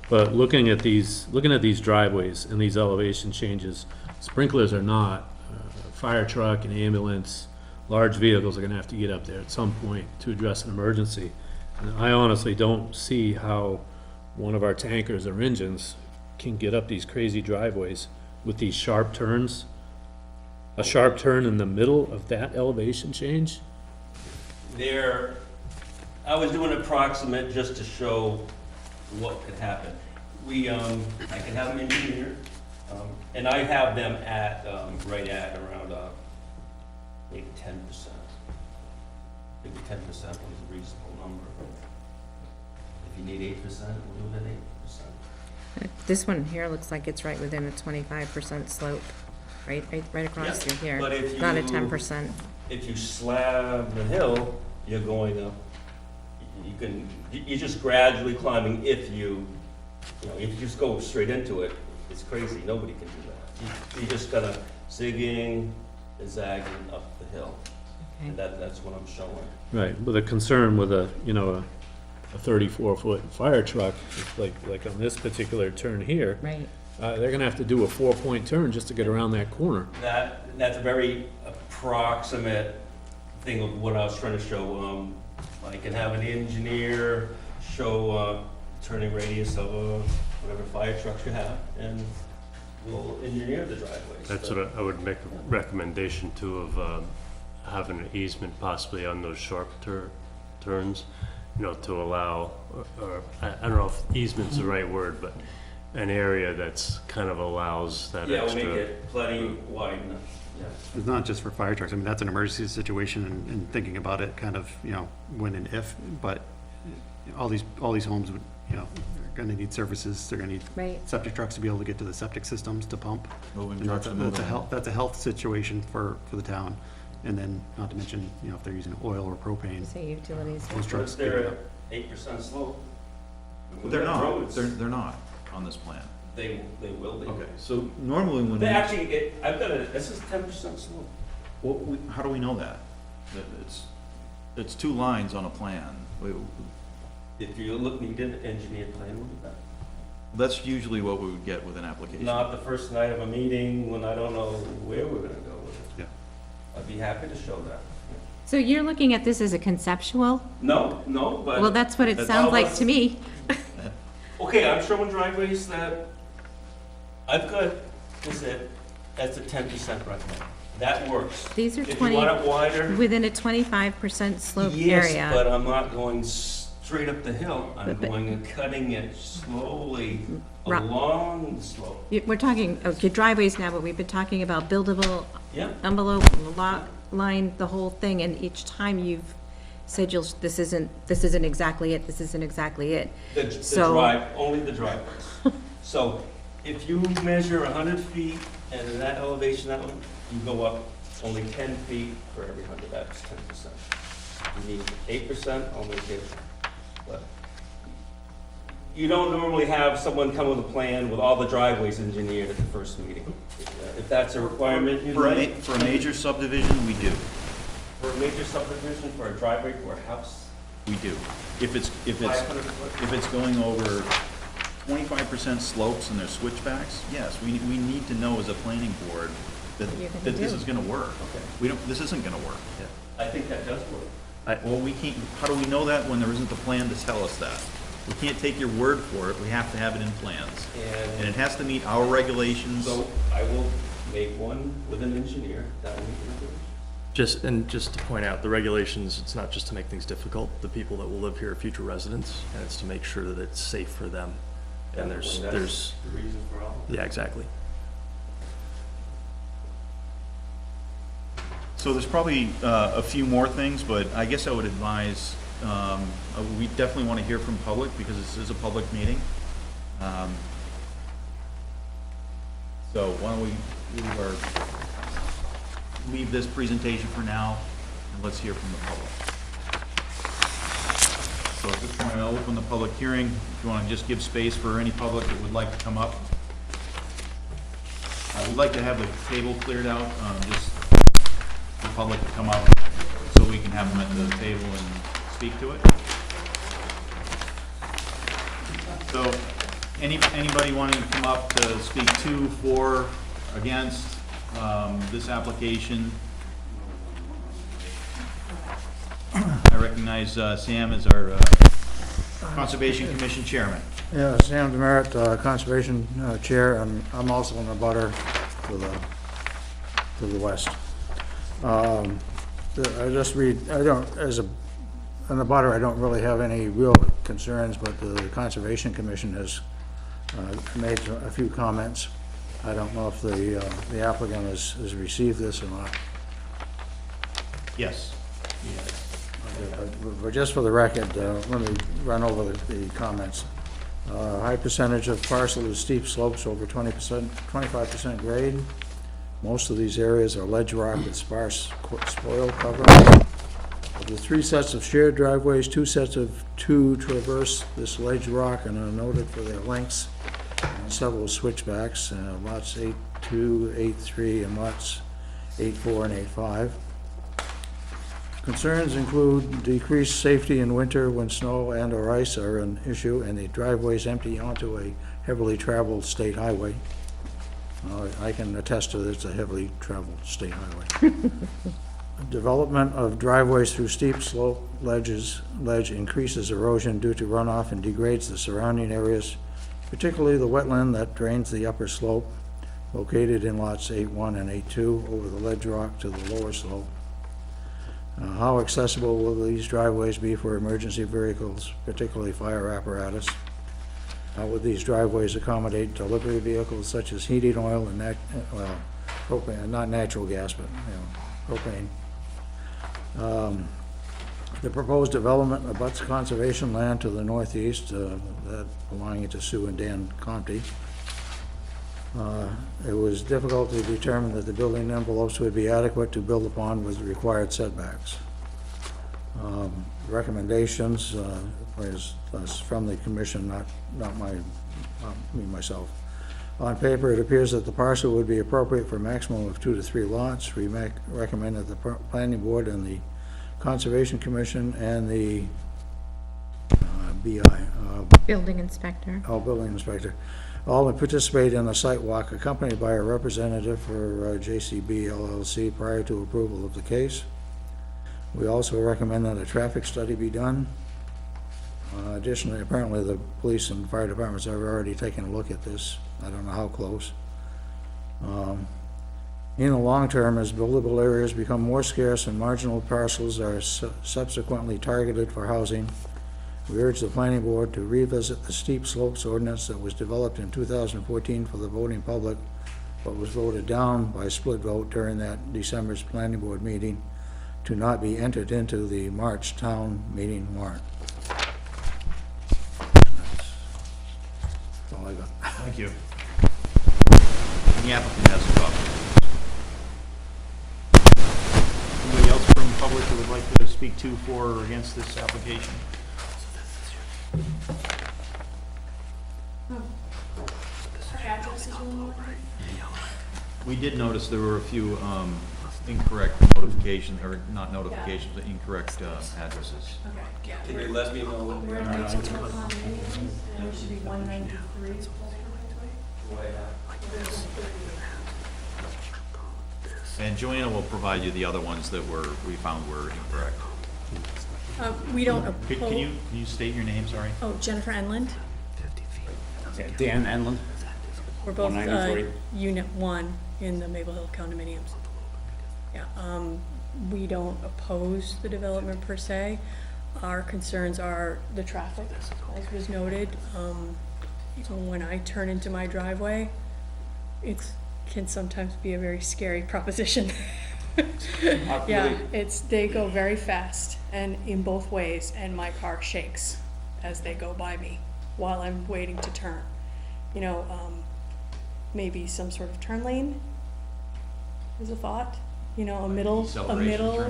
But looking at these driveways and these elevation changes, sprinklers are not. Fire truck and ambulance, large vehicles are gonna have to get up there at some point to address an emergency. And I honestly don't see how one of our tankers or engines can get up these crazy driveways with these sharp turns. A sharp turn in the middle of that elevation change? I was doing an approximate just to show what could happen. I can have them engineered, and I have them at, right at around, maybe 10%. Maybe 10% was a reasonable number. If you need 8%, we'll do it at 8%. This one here looks like it's right within a 25% slope, right across Yeah, through here. but if Not a you- 10%. If you slab the hill, you're going up, you're just gradually climbing if you just go straight into it, it's crazy, nobody can do that. You're just kind of zigging and zagging up the hill, and that's what I'm showing. Right, but the concern with a 34-foot fire truck, like on this particular turn here, Right. they're gonna have to do a 4-point turn just to get around that corner. That's a very approximate thing of what I was trying to show. I can have an engineer show turning radius of whatever fire trucks you have, and we'll engineer the driveways. That's what I would make a recommendation too, of having an easement possibly on those sharp turns, to allow, or I don't know if easement's the right word, but an area that's kind of allows that Yeah, we'll extra. make it plenty wide enough, yeah. It's not just for fire trucks, I mean, that's an emergency situation and thinking about it kind of, when and if, but all these homes would, are gonna need services, they're gonna need Right. septic trucks to be able to get to the septic systems to pump. Moving And trucks, moving. that's a health situation for the town. And then, not to mention, if they're using oil or propane, Say utilities. those But trucks. if they're at 8% slope. But they're not, roads, they're not on this plan. They will be. Okay, so normally when we, Actually, this is 10% slope. how do we know that? That it's 2 lines on a plan. If you need an engineered plan, we'll do that. That's usually what we would get with an application. Not the first night of a meeting when I don't know where we're gonna go with it. Yeah. I'd be happy to show that. So you're looking at this as a conceptual? No, but. Well, that's what it that's sounds all like us- to me. Okay, I'm showing driveways that I've got, that's a 10% right now. That works. These are If you 20, want it wider, within a 25% slope yes, area. but I'm not going straight up the hill. I'm But- going and cutting it slowly Ru- along the slope. We're talking, okay, driveways now, but we've been talking about buildable Yeah, envelope, lot line, the whole thing, and each time you've said this isn't exactly it, this isn't exactly it. the So- only the driveways. So if you measure 100 feet And in that elevation, that one, you go up only 10 feet for every 100, that's 10%. You need 8%, I'll make it, but you don't normally have someone come with a plan with all the driveways engineered at the first meeting. If that's a requirement, you'd like. For a major subdivision, we do. For a major subdivision, for a driveway, for a house, We do. If it's 500 foot. if it's going over 25% slopes and there's switchbacks, yes, we need to know as a planning board that, You're gonna that this do. is gonna work. Okay. This isn't gonna work. I think that does work. Well, we can't, how do we know that when there isn't a plan to tell us that? We can't take your word for it, we have to have it in plans. And it has to meet our regulations. So I will make one with an engineer that will meet the regulations. Just to point out, the regulations, it's not just to make things difficult. The people that will live here are future residents, and it's to make sure that it's safe for them. And there's, That's the reason for all. yeah, exactly. So there's probably a few more things, but I guess I would advise, we definitely want to hear from public because this is a public meeting. So why don't we leave this presentation for now and let's hear from the public. So at this point, I'll open the public hearing. If you want to just give space for any public that would like to come up. We'd like to have the table cleared out, just the public to come up so we can have them at the table and speak to it. So anybody wanting to come up to speak to, for, against this application? I recognize Sam as our Conservation Commission Chairman. Yeah, Sam Demerit, Conservation Chair, and I'm also in the butter to the west. I just read, I don't, in the butter, I don't really have any real concerns, but the Conservation Commission has made a few comments. I don't know if the applicant has received this or not. Yes. But just for the record, let me run over the comments. High percentage of parcel is steep slopes over 25% grade. Most of these areas are ledge rock with sparse spoil cover. Of the 3 sets of shared driveways, 2 sets of 2 traverse this ledge rock and are noted for their lengths and several switchbacks, lots 8-2, 8-3, and lots 8-4 and 8-5. Concerns include decreased safety in winter when snow and or ice are an issue and the driveways empty onto a heavily traveled state highway. I can attest to this, it's a heavily traveled state highway. Development of driveways through steep slope ledge increases erosion due to runoff and degrades the surrounding areas, particularly the wetland that drains the upper slope, located in lots 8-1 and 8-2 over the ledge rock to the lower slope. How accessible will these driveways be for emergency vehicles, particularly fire apparatus? How would these driveways accommodate delivery vehicles such as heating oil and propane, not natural gas, but propane? The proposed development abuts conservation land to the northeast, that belonging to Sue and Dan Conti. It was difficult to determine that the building envelopes would be adequate to build upon with required setbacks. Recommendations is from the commission, not me myself. On paper, it appears that the parcel would be appropriate for a maximum of 2 to 3 lots. We recommend that the planning board and the Conservation Commission and the Building inspector. building inspector, all would participate in a site walk accompanied by a representative for JCB LLC prior to approval of the case. We also recommend that a traffic study be done. Additionally, apparently the police and fire departments have already taken a look at this. I don't know how close. In the long term, as buildable areas become more scarce and marginal parcels are subsequently targeted for housing, we urge the planning board to revisit the steep slopes ordinance that was developed in 2014 for the voting public, but was voted down by split vote during that December's planning board meeting to not be entered into the March town meeting warrant. That's all I got. Thank you. The applicant has a copy. Anybody else from the public who would like to speak to, for, or against this application? We did notice there were a few incorrect notifications, or not notifications, but incorrect addresses. Can you let me know what they are? There should be 193. And Joanna will provide you the other ones that we found were incorrect. We don't Can you state your name, sorry? Oh, Jennifer Enland. Dan Enlund. We're both 193. Unit 1 in the Maple Hill condominiums. Yeah, we don't oppose the development per se. Our concerns are the traffic, as was noted. Even when I turn into my driveway, it can sometimes be a very scary proposition. Yeah, they go very fast and in both ways, and my car shakes as they go by me while I'm waiting to turn. You know, maybe some sort of turn lane is a thought. You know, a middle turn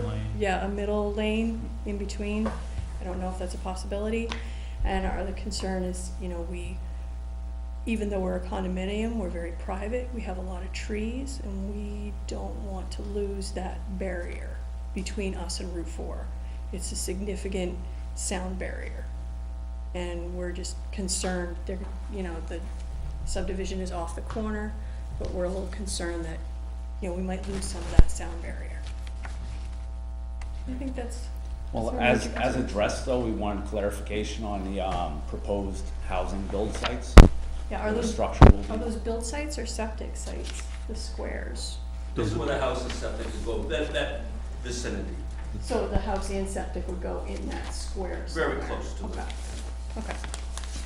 lane. yeah, a middle lane in between. I don't know if that's a possibility. And our other concern is, you know, even though we're a condominium, we're very private. We have a lot of trees, and we don't want to lose that barrier between us and Route 4. It's a significant sound barrier, and we're just concerned. You know, the subdivision is off the corner, but we're a little concerned that, you know, we might lose some of that sound barrier. I think that's. Well, as addressed though, we wanted clarification on the proposed housing build sites. Yeah, Where are the those structure will be. Are those build sites or septic sites? The squares. This is where the house is septic to go, that vicinity. So the house and septic would go in that square. Very somewhere. close to it. Okay. Okay.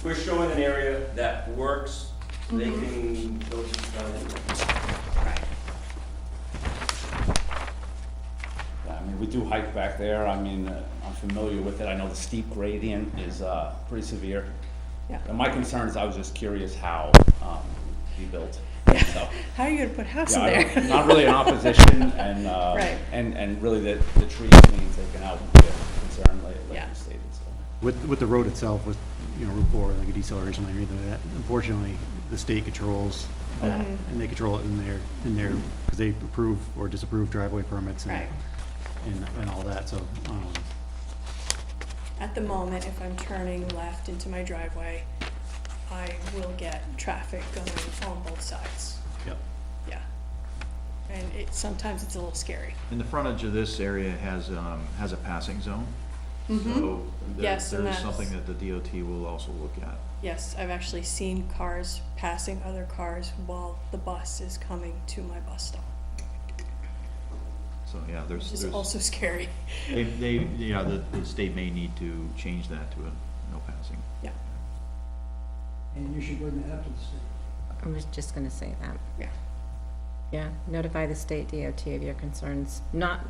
We're showing an area that works, they Mhm. can build it Right. Yeah, I mean, we do hike back there. I mean, I'm familiar with it. I know the steep gradient is pretty severe. Yeah. And my concern is, I was just curious how you built. So, How are you gonna put a house yeah, in I there? don't- not really in opposition, and Right. and really the trees being taken out would be a concern, like Yeah. you stated. So. With the road itself, with, you know, Route 4, like a deceleration lane or anything like that, unfortunately, the state controls, and they control it in their, because they approve or disapprove driveway permits Right. and all that, so, At the moment, if I'm turning left into my driveway, I will get traffic going on both sides. yep. Yeah. And sometimes it's a little scary. And the frontage of this area has a passing zone. Mhm. So Yes, and there's that's- something that the DOT will also look at. Yes, I've actually seen cars passing other cars while the bus is coming to my bus stop. So, yeah, Which is also scary. the state may need to change that to a no passing. Yeah, And you should bring that up to the state. I was just gonna say that. yeah. Yeah, notify the state DOT of your concerns, not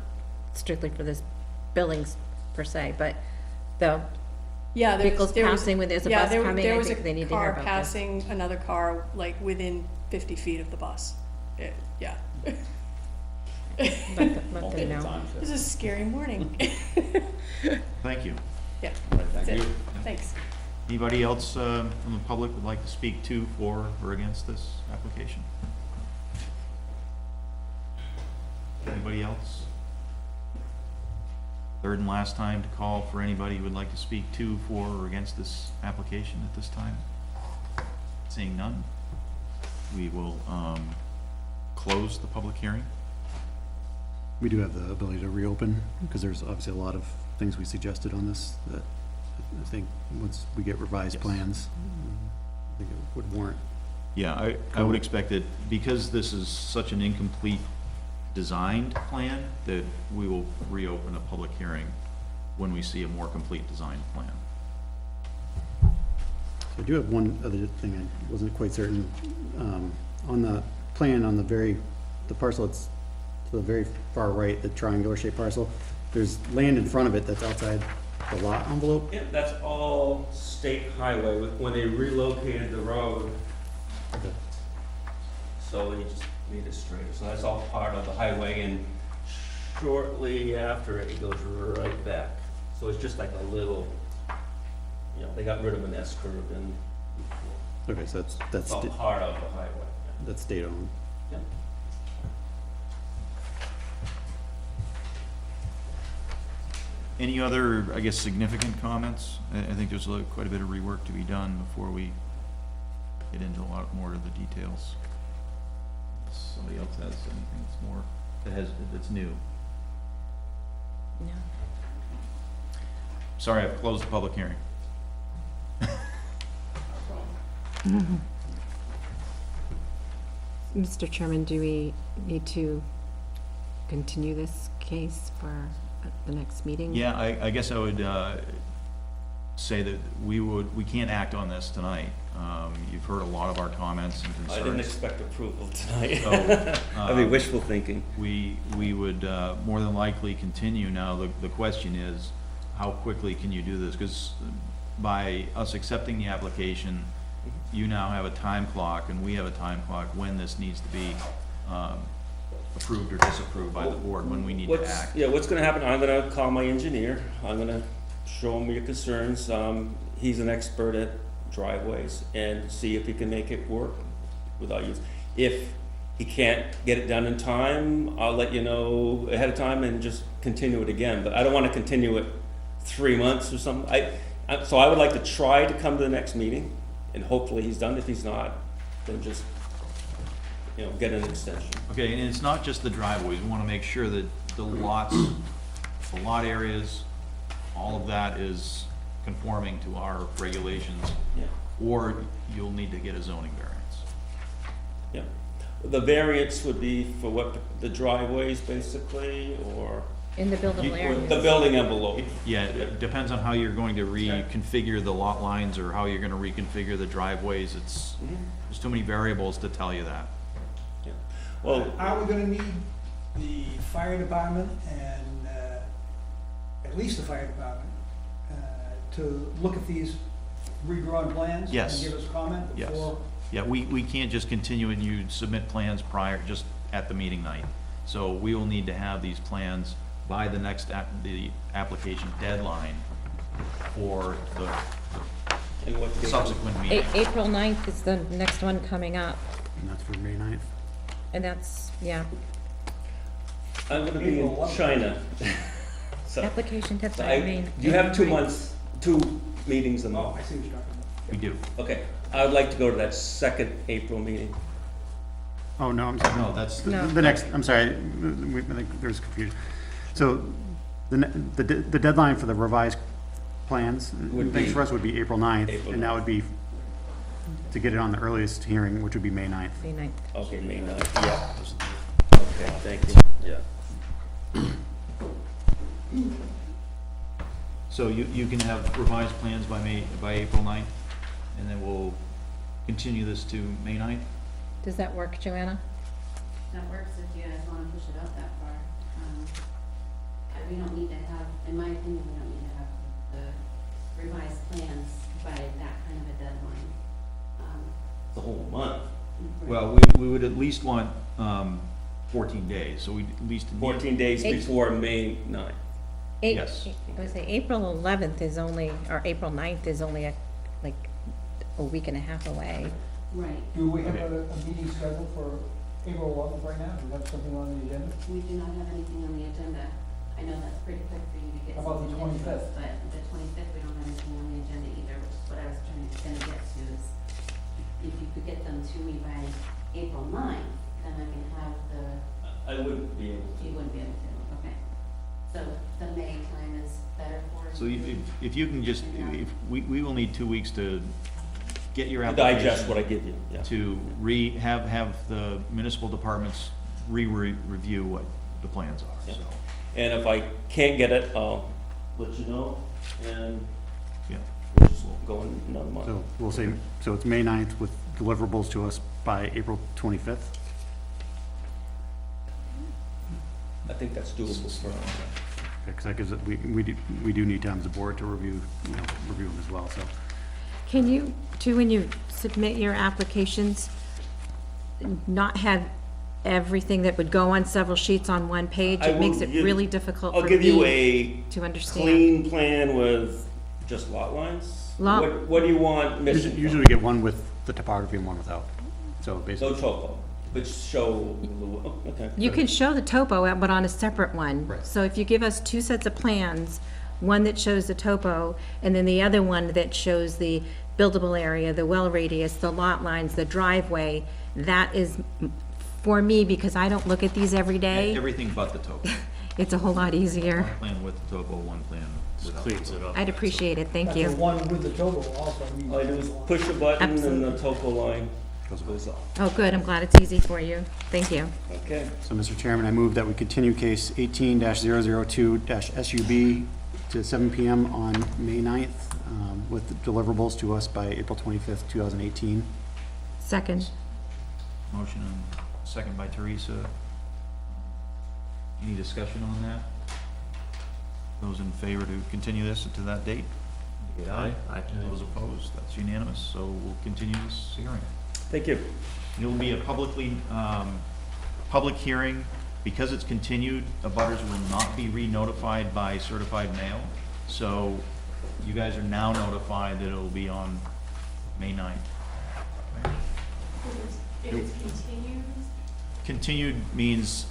strictly for this buildings per se, but the Yeah, vehicles passing when there's a bus coming, I think they need to hear about this. There was a car passing another car, like, within 50 feet of the bus. Yeah. Let them Multiple know. times, yeah. This is a scary morning. Thank you. Yeah, All right, thank that's it. you. Thanks. Anybody else from the public would like to speak to, for, or against this application? Anybody else? Third and last time to call for anybody who would like to speak to, for, or against this application at this time. Seeing none, we will close the public hearing. We do have the ability to reopen, because there's obviously a lot of things we suggested on this that I think once we get revised Yes. plans, I think it would warrant. Yeah, I would expect that, because this is such an incomplete designed plan, that we will reopen a public hearing when we see a more complete designed plan. I do have one other thing I wasn't quite certain. On the plan, on the parcel that's to the very far right, the triangular shaped parcel, there's land in front of it that's outside the lot envelope. Yeah, that's all state highway, when they relocated the road. so he just made it straighter. So that's all part of the highway, and shortly after it goes right back. So it's just like a little, they got rid of an S curve and Okay, so it's that's, all part of the highway. that's state owned. Yeah. Any other, I guess, significant comments? I think there's quite a bit of rework to be done before we get into a lot more of the details. If somebody else has anything that's more, that's new. No. Sorry, I've closed the public hearing. Mr. Chairman, do we need to continue this case for the next meeting? Yeah, I guess I would say that we can't act on this tonight. You've heard a lot of our comments and concerns. I didn't expect approval tonight. So, I'd be wishful thinking. We would more than likely continue. Now, the question is, how quickly can you do this? Because by us accepting the application, you now have a time clock, and we have a time clock when this needs to be approved or disapproved by the board, when we need to act. Yeah, what's gonna happen, I'm gonna call my engineer, I'm gonna show him your concerns, he's an expert at driveways, and see if he can make it work without you. If he can't get it done in time, I'll let you know ahead of time and just continue it again, but I don't wanna continue it 3 months or something. So I would like to try to come to the next meeting, and hopefully he's done. If he's not, then just, get an extension. Okay, and it's not just the driveways. We want to make sure that the lots, the lot areas, all of that is conforming to our regulations. Yeah. Or you'll need to get a zoning variance. Yeah. The variance would be for what, the driveways basically, or? In the buildable areas? The building envelope. Yeah, it depends on how you're going to reconfigure the lot lines or how you're going to reconfigure the driveways. There's too many variables to tell you that. Yeah. Well, Are we gonna need the fire department and, at least the fire department, to look at these redrawn plans? Yes. And give us comment Yes. before? Yeah, we can't just continue and you submit plans prior, just at the meeting night. So we will need to have these plans by the next, the application deadline for and what the date? subsequent meeting. April 9th is the next one coming up, And that's for May 9th. and that's, yeah, I'm gonna be in China. So, application deadline, I mean. you have 2 months, 2 meetings a Oh, month. I see what you're talking about. We do. Okay, I would like to go to that second April meeting. Oh, no, I'm sorry. No, that's No. The next, I'm sorry, I think there's confusion. So the deadline for the revised plans, Would things be for us would be April 9th, April and that would be to get it on the earliest hearing, which would be May 9th. May 9th. Okay, May 9th, yeah. Okay, thank you, yeah. So you can have revised plans by April 9th, and then we'll continue this to May 9th? Does that work, Joanna? That works if you guys wanna push it out that far. We don't need to have, in my opinion, we don't need to have the revised plans by that kind of a deadline. The whole month, Well, we would at least want 14 days, so we at least. 14 days Eight. before May 9th. Yes. I would say April 11th is only, or April 9th is only like a week and a half away. Right. Do we have a meeting scheduled for April 11th right now? Do we have something on the agenda? We do not have anything on the agenda. I know that's pretty quick for you to get How about the something into us, 25th? but the 25th, we don't have anything on the agenda either, which is what I was gonna get to is if you could get them to me by April 9th, then I can have I wouldn't be able you wouldn't be able to, okay. So the May time is better for you? So if you can just, if, we will need 2 weeks to get your to application. digest what I give you, yeah. To have the municipal departments review what the plans are, Yeah. so, And if I can't get it, I'll let you know, and yeah. we'll just go in another month. So we'll say, so it's May 9th with deliverables to us by April 25th. I think that's doable for us. Because that gives it, we do need time as a board to review them as well, so. Can you, too, when you submit your applications, not have everything that would go on several sheets on one page. I It makes will it give- really difficult I'll for give you me a to understand. clean plan with just lot lines. Lot- What do you want missing? Usually we get one with the topography and one without. So No basically, topo, but show the, okay. You can show the topo, but on a separate one. Right. So if you give us two sets of plans, one that shows the topo, and then the other one that shows the buildable area, the well radius, the lot lines, the driveway, that is, for me, because I don't look at these every day, Everything but the topo. it's a whole lot easier. One plan with the topo, one plan without. Cleans it up. I'd appreciate it, thank But the you. one with the topo also means. All I do is push a button and the Absolutely. topo line goes off. Oh, good, I'm glad it's easy for you, thank you. Okay. so Mr. Chairman, I move that we continue case 18-002-SUB to 7 PM on May 9th, with deliverables to us by April 25th, 2018. Second, Motion and second by Teresa. Any discussion on that? Those in favor to continue this to that date? indicate aye. Aye. Those opposed, that's unanimous, so we'll continue this hearing. Thank you. It'll be a public hearing. Because it's continued, abutters will not be re-notified by certified mail. So you guys are now notified that it'll be on May 9th. If it's continued, Continued means,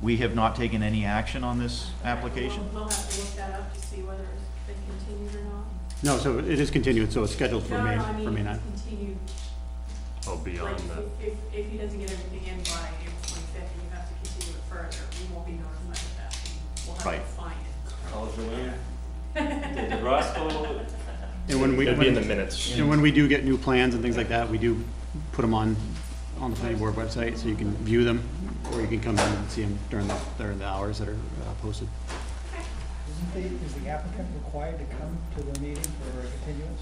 we have not taken any action on this application. we'll have to look that up to see whether it's been continued or not. No, so it is continued, so it's scheduled for No, May, no, I mean, for May if 9th. it's continued, Oh, beyond like, that. if he doesn't get everything in by April 25th, and you have to continue it further, we won't be notified of that. We'll have Right. to find it. Call Joanne. Did Roscoe? And when we, It'd be in the minutes. and when we do get new plans and things like that, we do put them on the planning board website, so you can view them, or you can come in and see them during the hours that are posted. Is the applicant required to come to the meeting for a continuance?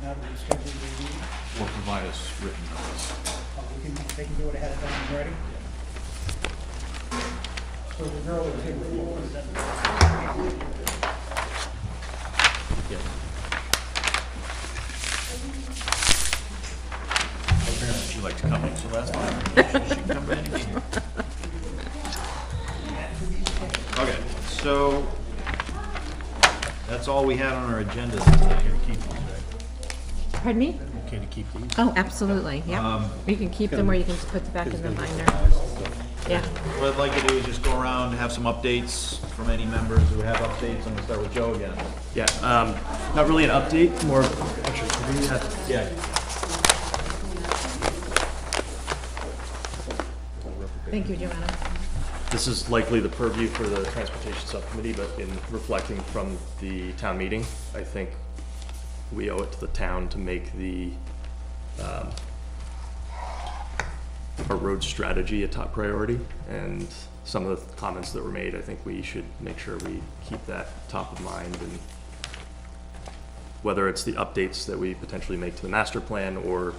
Now that we scheduled the meeting, Or provide us written notice. they can do it ahead of time and ready? So the girl is here before, is that? Apparently she likes coming, so that's fine. She can come to any meeting. Okay, so that's all we had on our agenda tonight. pardon me? Okay to keep these? Oh, absolutely, yeah. You can keep them or you can just put them back in the binder. Yeah. What I'd like to do is just go around and have some updates from any members who have updates. I'm gonna start with Joe again. Yeah, not really an update, more, actually, can we have- Yeah. Thank you, Joanna. this is likely the purview for the transportation subcommittee, but in reflecting from the town meeting, I think we owe it to the town to make our road strategy a top priority. And some of the comments that were made, I think we should make sure we keep that top of mind. And whether it's the updates that we potentially make to the master plan or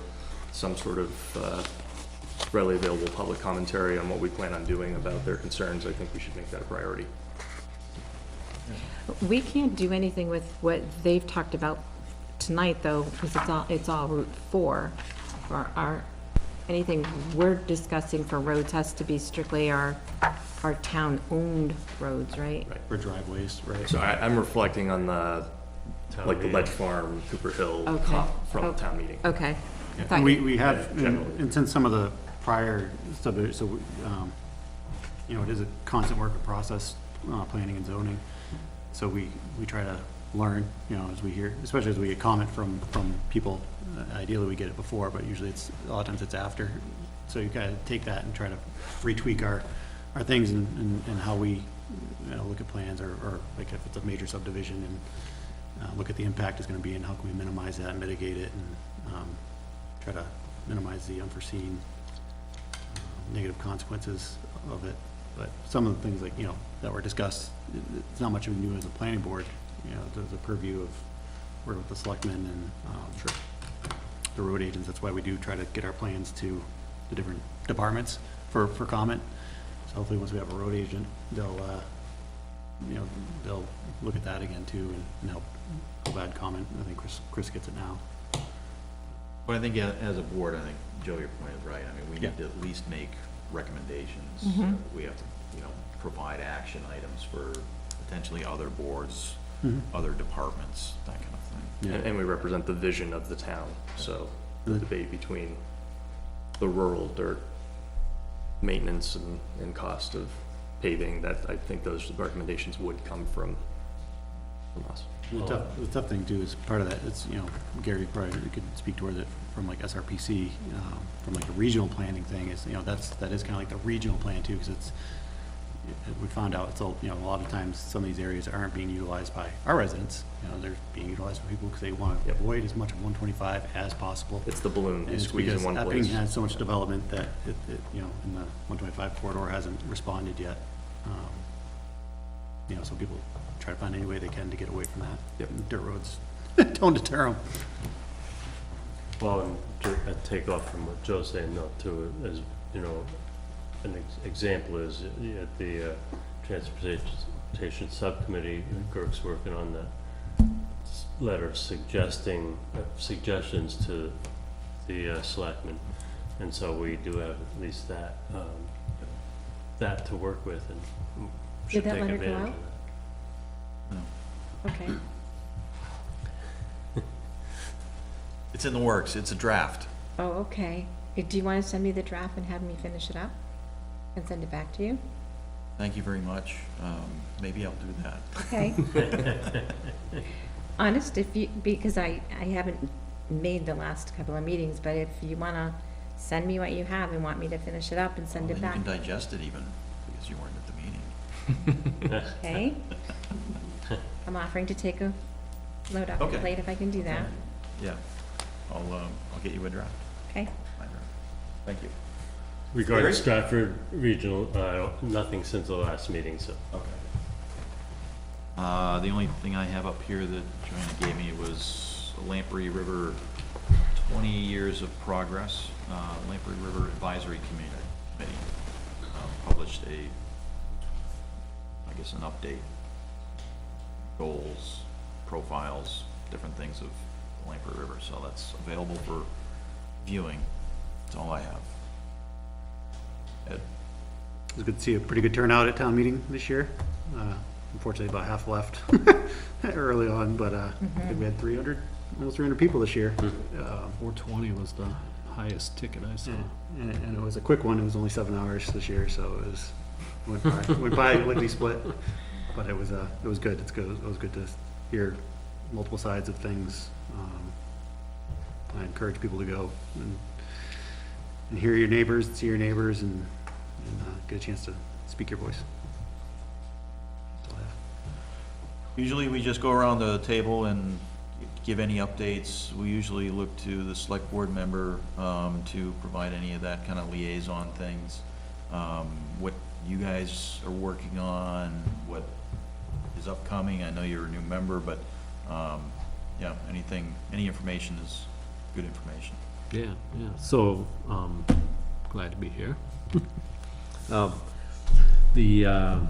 some sort of readily available public commentary on what we plan on doing about their concerns, I think we should make that a priority. We can't do anything with what they've talked about tonight, though, because it's all Route 4. Anything we're discussing for roads has to be strictly our town-owned roads, right? For driveways, right? So I'm reflecting on the, Town like the meeting. Ledge Farm, Cooper Hill Okay. comp from the Okay. town meeting. Okay. And Thought- we have, generally. and since some of the prior stuff, so, you know, it is a constant work in process, planning and zoning. So we try to learn, you know, as we hear, especially as we get comment from people. Ideally, we get it before, but usually a lot of times it's after. So you gotta take that and try to retweak our things and how we, you know, look at plans or like if it's a major subdivision and look at the impact it's gonna be and how can we minimize that and mitigate it and try to minimize the unforeseen negative consequences of it. But some of the things like, you know, that were discussed, it's not much we knew as a planning board, you know, the purview of working with the selectmen and the road agents. That's why we do try to get our plans to the different departments for comment. So hopefully once we have a road agent, they'll, you know, they'll look at that again too and help add comment. I think Chris gets it now. But I think as a board, I think, Joe, your point is right. I mean, we need to at least make recommendations. We have to, provide action items for potentially other boards, other departments, that kind of thing. And we represent the vision of the town, so the debate between the rural dirt maintenance and cost of paving, that I think those recommendations would come from us. The tough thing too is part of that, it's, Gary probably could speak towards it from like SRPC, from like a regional planning thing is, that is kind of like the regional plan too, because we found out it's a lot of times some of these areas aren't being utilized by our residents. They're being utilized by people because they want to avoid as much of 125 as possible. It's the balloon And it's squeezed in because one Epping place. has so much development that in the 125 corridor hasn't responded yet. So people try to find any way they can to get away from that. Yep. Dirt roads don't deter them. Well, and I take off from what Joe's saying, though, too, as, an example is at the Transportation Subcommittee, Kirk's working on the letter suggestions to the selectmen, and so we do have at least that, that to work with, and should Did that take letter go advantage out? of that. Okay. It's in the works, it's a draft. Oh, okay. Do you want to send me the draft and have me finish it up and send it back to you? Thank you very much. Maybe I'll do that. Okay. Honest, because I haven't made the last couple of meetings, but if you want to send me what you have and want me to finish it up and send it Then back. you can digest it even, because you weren't at the meeting. Okay. I'm offering to take a load off your Okay. plate if I can do that. Yeah, I'll get you a draft. Okay. My draft. Thank you. Regarding Gary? Stratford Regional, nothing since the last meeting, so. Okay. The only thing I have up here that Joanna gave me was Lamprey River 20 years of progress. Lamprey River Advisory Committee published an update, goals, profiles, different things of Lamprey River. So that's available for viewing. That's all I have. Ed? It was good to see a pretty good turnout at town meeting this year. Unfortunately, about half left early on, but I think we had almost 300 people this year. 420 was the highest ticket I saw. And it was a quick one. It was only 7 hours this year, so it was went by lickety split. But it was good. It was good to hear multiple sides of things. I encourage people to go and hear your neighbors, see your neighbors, and get a chance to speak your voice. That's all I have. Usually we just go around the table and give any updates. We usually look to the select board member to provide any of that kind of liaison things. What you guys are working on, what is upcoming. I know you're a new member, but yeah, any information is good information. Yeah. So, glad to be here. The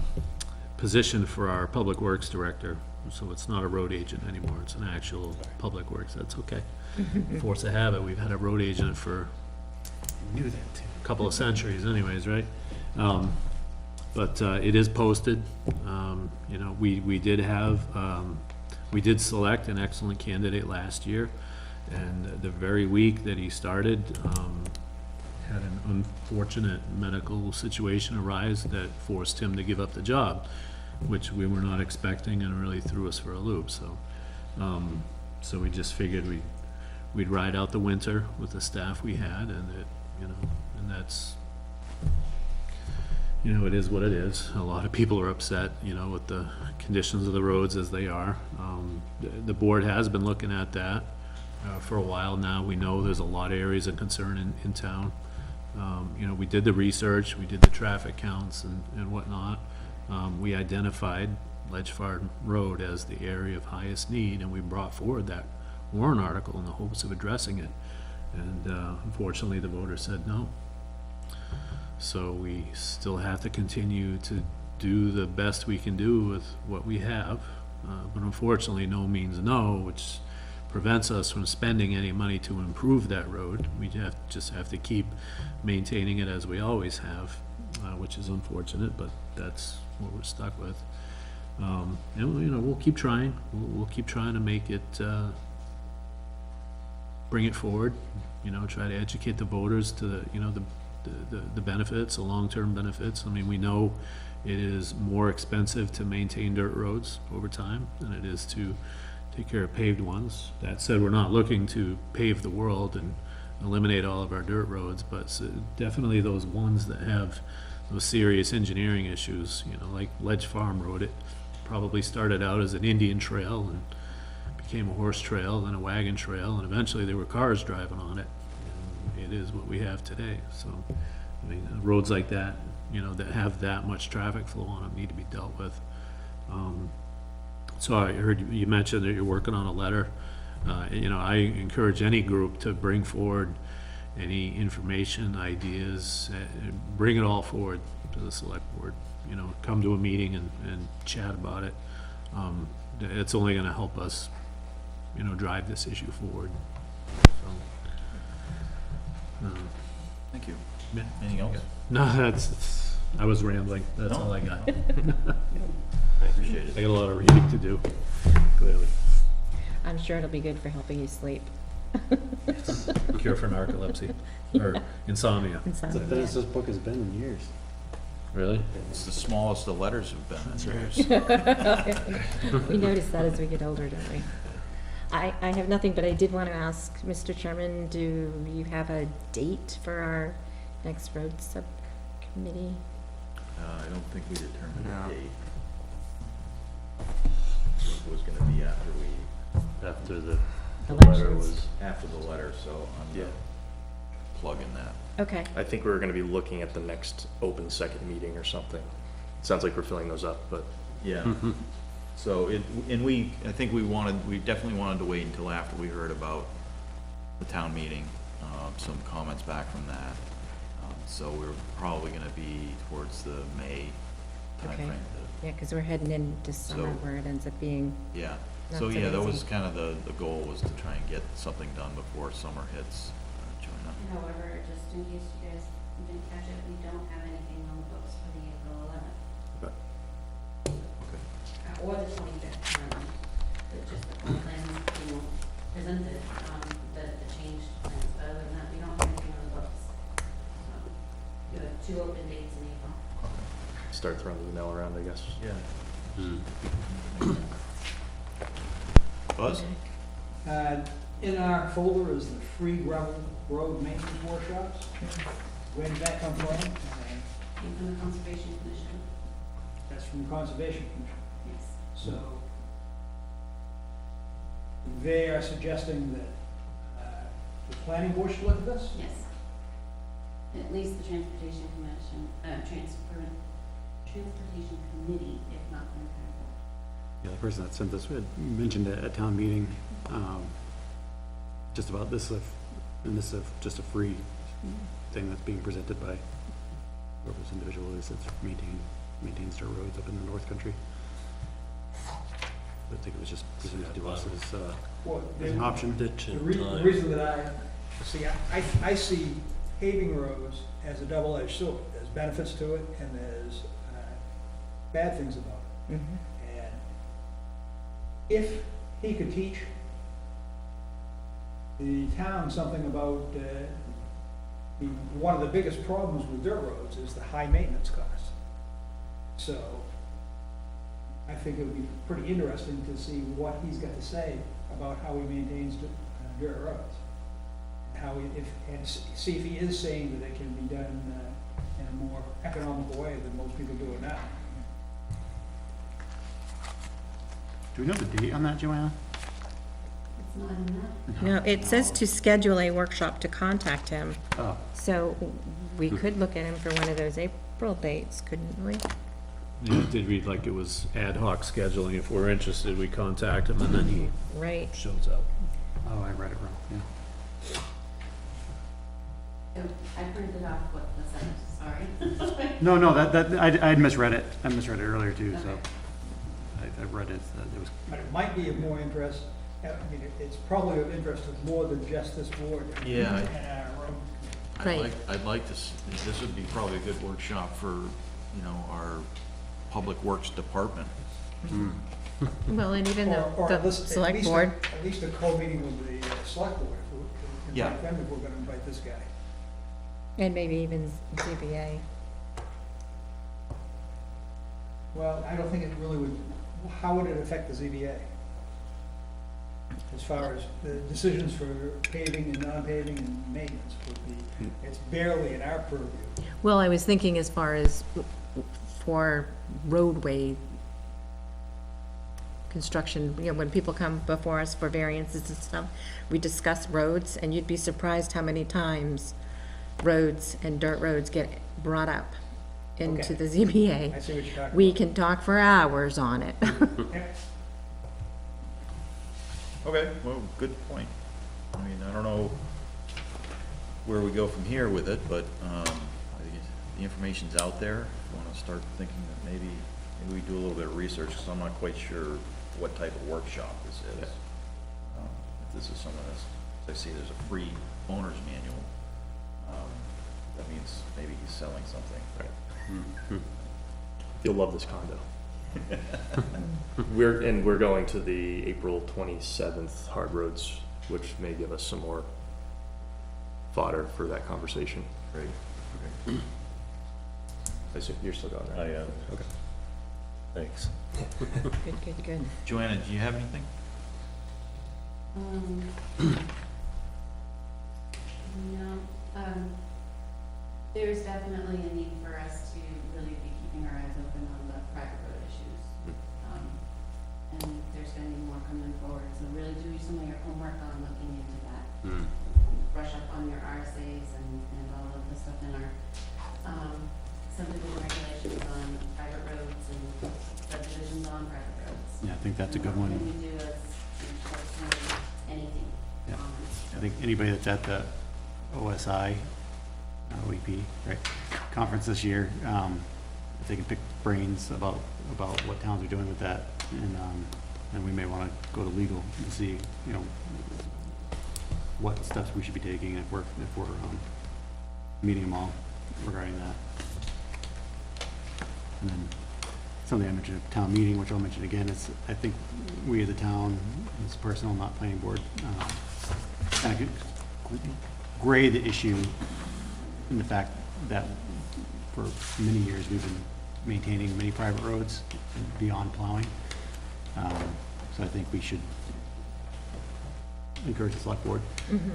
position for our Public Works Director, so it's not a road agent anymore, it's an actual Public Works, that's okay. Force of habit, we've had a road agent for Knew that too. a couple of centuries anyways, right? But it is posted. We did select an excellent candidate last year, and the very week that he started, had an unfortunate medical situation arise that forced him to give up the job, which we were not expecting and really threw us for a loop. So we just figured we'd ride out the winter with the staff we had, and and that's, it is what it is. A lot of people are upset, with the conditions of the roads as they are. The board has been looking at that for a while now. We know there's a lot of areas of concern in town. We did the research, we did the traffic counts and whatnot. We identified Ledgeford Road as the area of highest need, and we brought forward that warrant article in the hopes of addressing it. And unfortunately, the voters said no. So we still have to continue to do the best we can do with what we have. But unfortunately, no means no, which prevents us from spending any money to improve that road. We just have to keep maintaining it as we always have, which is unfortunate, but that's what we're stuck with. And, you know, we'll keep trying. We'll keep trying to make it, bring it forward, you know, try to educate the voters to the, you know, the benefits, the long-term benefits. I mean, we know it is more expensive to maintain dirt roads over time than it is to take care of paved ones. That said, we're not looking to pave the world and eliminate all of our dirt roads, but definitely those ones that have those serious engineering issues, you know, like Ledge Farm Road, it probably started out as an Indian trail and became a horse trail, then a wagon trail, and eventually there were cars driving on it. And it is what we have today. So, I mean, roads like that, you know, that have that much traffic flow on them need to be dealt with. So I heard you mentioned that you're working on a letter. You know, I encourage any group to bring forward any information, ideas, bring it all forward to the select board. You know, come to a meeting and chat about it. It's only gonna help us, you know, drive this issue forward. So, Thank you. yeah. Anything else? No, I was rambling. That's all I got. I appreciate it. I got a lot of reading to do, clearly. I'm sure it'll be good for helping you sleep. Cure for narcolepsy, or insomnia. It's the thinnest this book has been in years. Really? It's the smallest the letters have been, that's yours. We notice that as we get older, don't we? I have nothing, but I did want to ask, Mr. Chairman, do you have a date for our next road subcommittee? I don't think we determined a date. It was gonna be After the Elections. letter was, after the letter, so I'm gonna plug in that. Okay, I think we were gonna be looking at the next open second meeting or something. Sounds like we're filling those up, but Yeah. So I think we definitely wanted to wait until after we heard about the town meeting, some comments back from that. So we're probably gonna be towards the May okay. timeframe. Yeah, because we're heading into summer So- where it ends up being, Yeah, Not so so yeah, that easy. was kind of the goal, was to try and get something done before summer hits, Joanna. However, just in case you guys didn't catch it, we don't have anything on the books for the April 11th. Okay. Or the 25th, but just the plans, you know, presented, the changed plans, but other than that, we don't have anything on the books. So, you have 2 open dates in April. start throwing the email around, I guess. Yeah. Buzz? In our folder is the free gravel road maintenance workshops. Where did that come from? Came from the Conservation Commission, That's from the Conservation Commission. yes. So they are suggesting that the planning board should look at this? Yes. At least the Transportation Commission, Transportation Committee, if not the entire board. Yeah, the person that sent this had mentioned it at town meeting, just about this, and this is just a free thing that's being presented by whoever this individual is that's maintains their roads up in the North Country. I think it was just presented to us Well, as an option. The reason that I see paving roads as a double-edged sword. There's benefits to it and there's bad things about it. And if he could teach the town something about, one of the biggest problems with dirt roads is the high maintenance costs. So I think it would be pretty interesting to see what he's got to say about how he maintains dirt roads. And see if he is saying that it can be done in a more economical way than most people do it now. Do we know the date on that, Joanna? It's not in that. no, it says to schedule a workshop to contact him. Oh, So we could look at him for one of those April dates, couldn't we? Yeah, it did read like it was ad hoc scheduling. If we're interested, we contact him and then he Right. shows up. oh, I read it wrong, yeah. So I printed off what the site, sorry. No, I'd misread it. I misread it earlier too, so Okay. I read it, it was, But it might be of more interest I mean, it's probably of interest to more than just this board. Yeah. And our own. Right. I'd like to, this would be probably a good workshop for, our Public Works Department. Well, and even Or at the least- select board, At least a co-meeting with the select board, if we Yeah. invite them, if we're gonna invite this guy. and maybe even ZBA. Well, I don't think it really would, how would it affect the ZBA? As far as the decisions for paving and non-paving and maintenance would be, it's barely in our purview. Well, I was thinking as far as for roadway construction, when people come before us for variances and stuff, we discuss roads, and you'd be surprised how many times roads and dirt roads get brought up into Okay. the ZBA. I see what you're talking We about. can talk for hours on it. Yeah. Okay, well, good point. I mean, I don't know where we go from here with it, but, I think the information's out there. I wanna start thinking that maybe we do a little bit of research, because I'm not quite sure what type of workshop this is. If this is someone that's, I see there's a free owner's manual, that means maybe he's selling something. You'll love this condo. We're going to the April 27th Hard Roads, which may give us some more fodder for that conversation. Great. I assume you're still going, right? I am. Okay. Thanks. Good. Joanna, do you have anything? No, there's definitely a need for us to really be keeping our eyes open on the private road issues. And there's gonna be more coming forward, so really do some of your homework on looking into that. Brush up on your RSAs and all of the stuff in our, subdivision regulations on private roads and subdivisions on private roads. Yeah, I think that's a good one. What can we do as enforcement, anything. Yeah. I think anybody that's at the OSI, OEP, right, conference this year, if they can pick brains about what towns are doing with that, and we may wanna go to legal and see, what steps we should be taking if we're meeting them all regarding that. And then something I mentioned at town meeting, which I'll mention again, is I think we as a town, it's personal, not planning board, kind of gray the issue in the fact that for many years we've been maintaining many private roads beyond plowing. So I think we should encourage the select board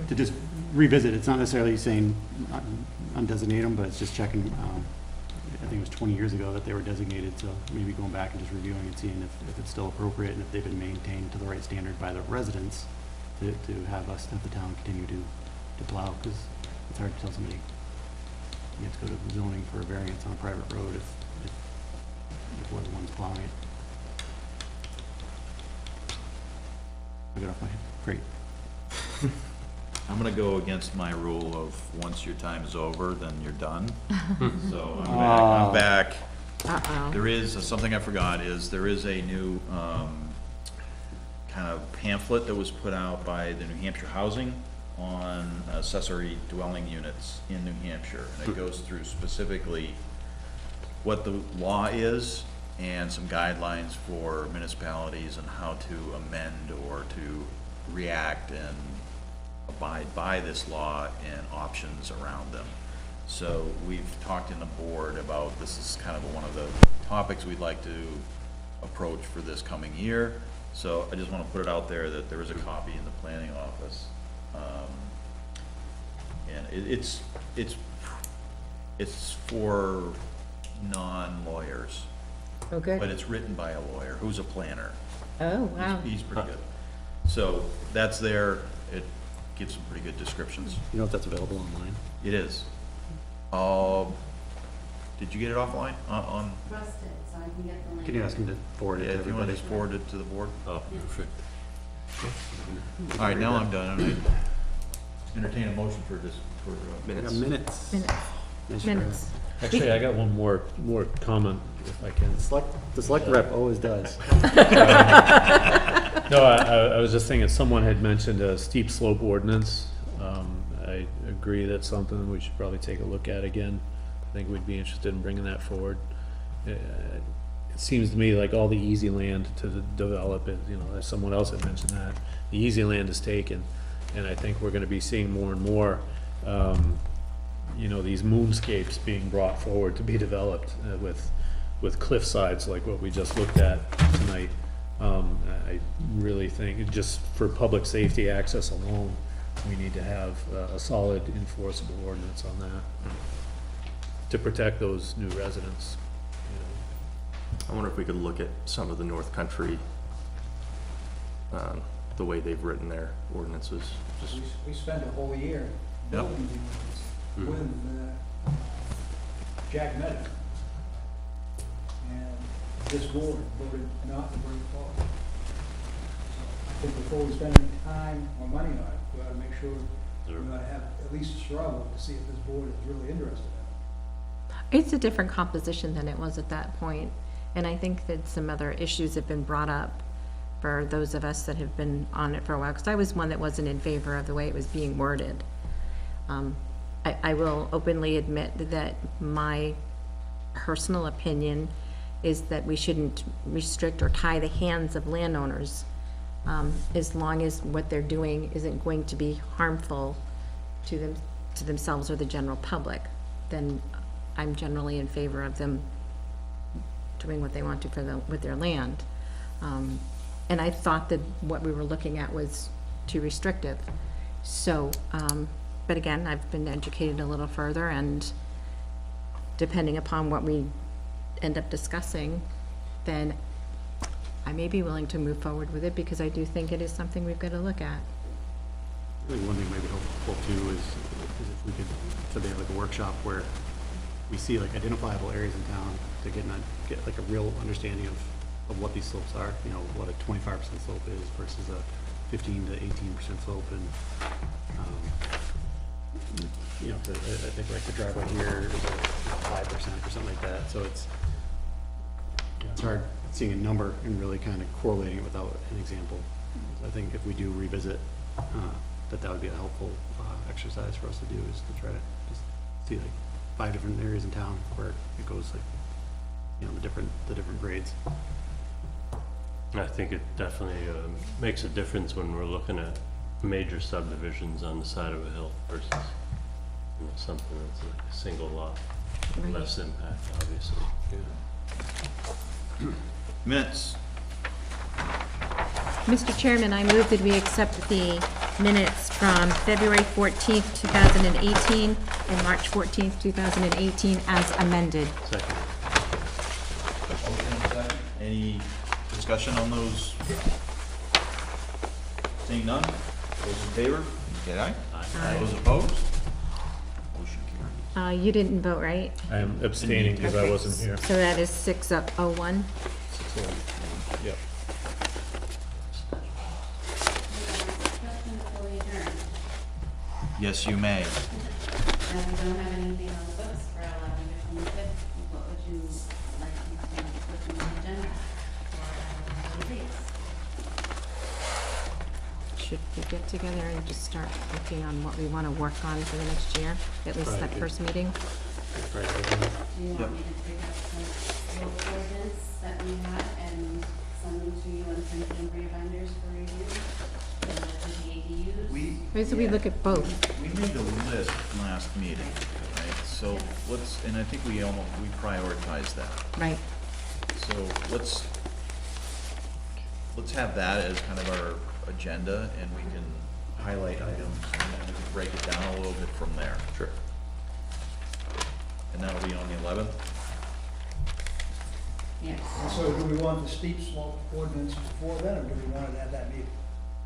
to just revisit. It's not necessarily saying undesignate them, but it's just checking. I think it was 20 years ago that they were designated, so maybe going back and just reviewing and seeing if it's still appropriate and if they've been maintained to the right standard by the residents to have us, have the town continue to plow, because it's hard to tell somebody you have to go to zoning for a variance on a private road if we're the ones plowing it. I got off my head. Great. I'm gonna go against my rule of once your time is over, then you're done. So I'm back. Uh-oh. There is, something I forgot is, there is a new, kind of pamphlet that was put out by the New Hampshire Housing on accessory dwelling units in New Hampshire. And it goes through specifically what the law is and some guidelines for municipalities and how to amend or to react and abide by this law and options around them. So we've talked in the board about, this is kind of one of the topics we'd like to approach for this coming year. So I just want to put it out there that there is a copy in the planning office. And it's for non-lawyers, Oh, good. but it's written by a lawyer who's a planner. Oh, wow. He's pretty good. So that's there. It gives some pretty good descriptions. You know if that's available online? It is. Did you get it offline on? Russ did, so I can get the link. Can you ask him to forward it Yeah, to if you want to everybody? just forward it to the board. Oh, perfect. All right, now I'm done. I entertain a motion for this, for, We got Minutes. minutes. Minutes. Nice try. minutes. Actually, I got one more comment, if I can. The select rep always does. No, I was just thinking, someone had mentioned a steep slope ordinance. I agree that's something we should probably take a look at again. I think we'd be interested in bringing that forward. It seems to me like all the easy land to develop it, as someone else had mentioned that, the easy land is taken. And I think we're gonna be seeing more and more, these moonscapes being brought forward to be developed with cliff sides like what we just looked at tonight. I really think, just for public safety access alone, we need to have a solid enforceable ordinance on that to protect those new residents. I wonder if we could look at some of the North Country, the way they've written their ordinances. Just We spent a whole year Yep. building the ordinance with Jack Meadow. And this board voted not to bring it forward. So I think before we spend any time or money on it, we ought to make sure we ought to have at least a straw vote to see if this board is really interested in it. It's a different composition than it was at that point, and I think that some other issues have been brought up for those of us that have been on it for a while, because I was one that wasn't in favor of the way it was being worded. I will openly admit that my personal opinion is that we shouldn't restrict or tie the hands of landowners, as long as what they're doing isn't going to be harmful to themselves or the general public. Then I'm generally in favor of them doing what they want to with their land. And I thought that what we were looking at was too restrictive. So, but again, I've been educated a little further, and depending upon what we end up discussing, then I may be willing to move forward with it, because I do think it is something we've got to look at. I think one thing maybe helpful too is if we could, so they have like a workshop where we see like identifiable areas in town to get like a real understanding of what these slopes are, what a 25% slope is versus a 15 to 18% slope, and I think like the driveway here is like 5% or something like that, so it's hard seeing a number and really kind of correlating it without an example. So I think if we do revisit, that would be a helpful exercise for us to do, is to try to just see like 5 different areas in town where it goes like, the different grades. I think it definitely makes a difference when we're looking at major subdivisions on the side of a hill versus something that's like a single lot, less impact, obviously. Minutes. Mr. Chairman, I move that we accept the minutes from February 14th, 2018 and March 14th, 2018 as amended. Second. Any discussion on those? Seeing none? Those in favor? Say aye. Aye. Those opposed? Motion carries. You didn't vote, right? I am abstaining because I Okay, wasn't here. So that is 601. Yep. Question before we adjourn. Yes, you may. If we don't have anything on the books for 11/25, what would you like to put on the agenda for 11/26? Should we get together and just start looking on what we want to work on for the next year, at least that first meeting? Do you want me to take up some local ordinance that we have and send them to you and send them for your binders for review? The ADUs? Maybe so we look at both. We made a list last meeting, right? So let's, and I think we prioritized that. Right. So let's have that as kind of our agenda, and we can highlight items and then we can break it down a little bit from there. Sure. And that'll be on the 11th. Yes. And so do we want the steep slope ordinance before then, or do we want it at that meeting?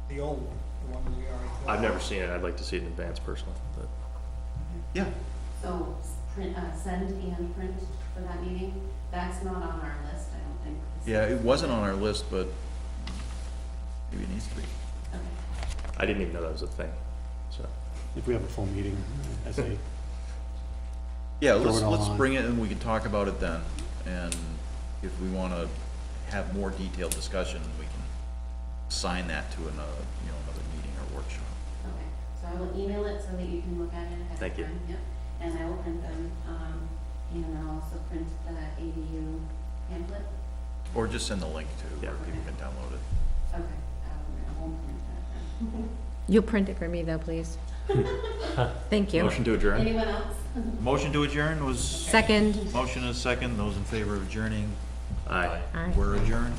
The old one, the one that we already. I've never seen it. I'd like to see it in advance personally, but. Yeah. So print, send and print for that meeting? That's not on our list, I don't think. Yeah, it wasn't on our list, but maybe it needs to be. Okay. I didn't even know that was a thing, so. If we have a full meeting, I say, Yeah, throw it all let's on. bring it and we can talk about it then. And if we wanna have more detailed discussion, we can assign that to another, another meeting or workshop. Okay, so I will email it so that you can look at it ahead of time. Thank you. Yep, and I will print them, and I'll also print the ADU pamphlet. Or just send the link to where Yeah. people can download it. Okay, I won't print that then. You'll print it for me though, please. Thank you. Motion to adjourn? Anyone else? Motion to adjourn was, Second. motion is second. Those in favor of adjourning? Aye. Aye. We're adjourned.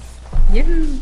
Yahoo!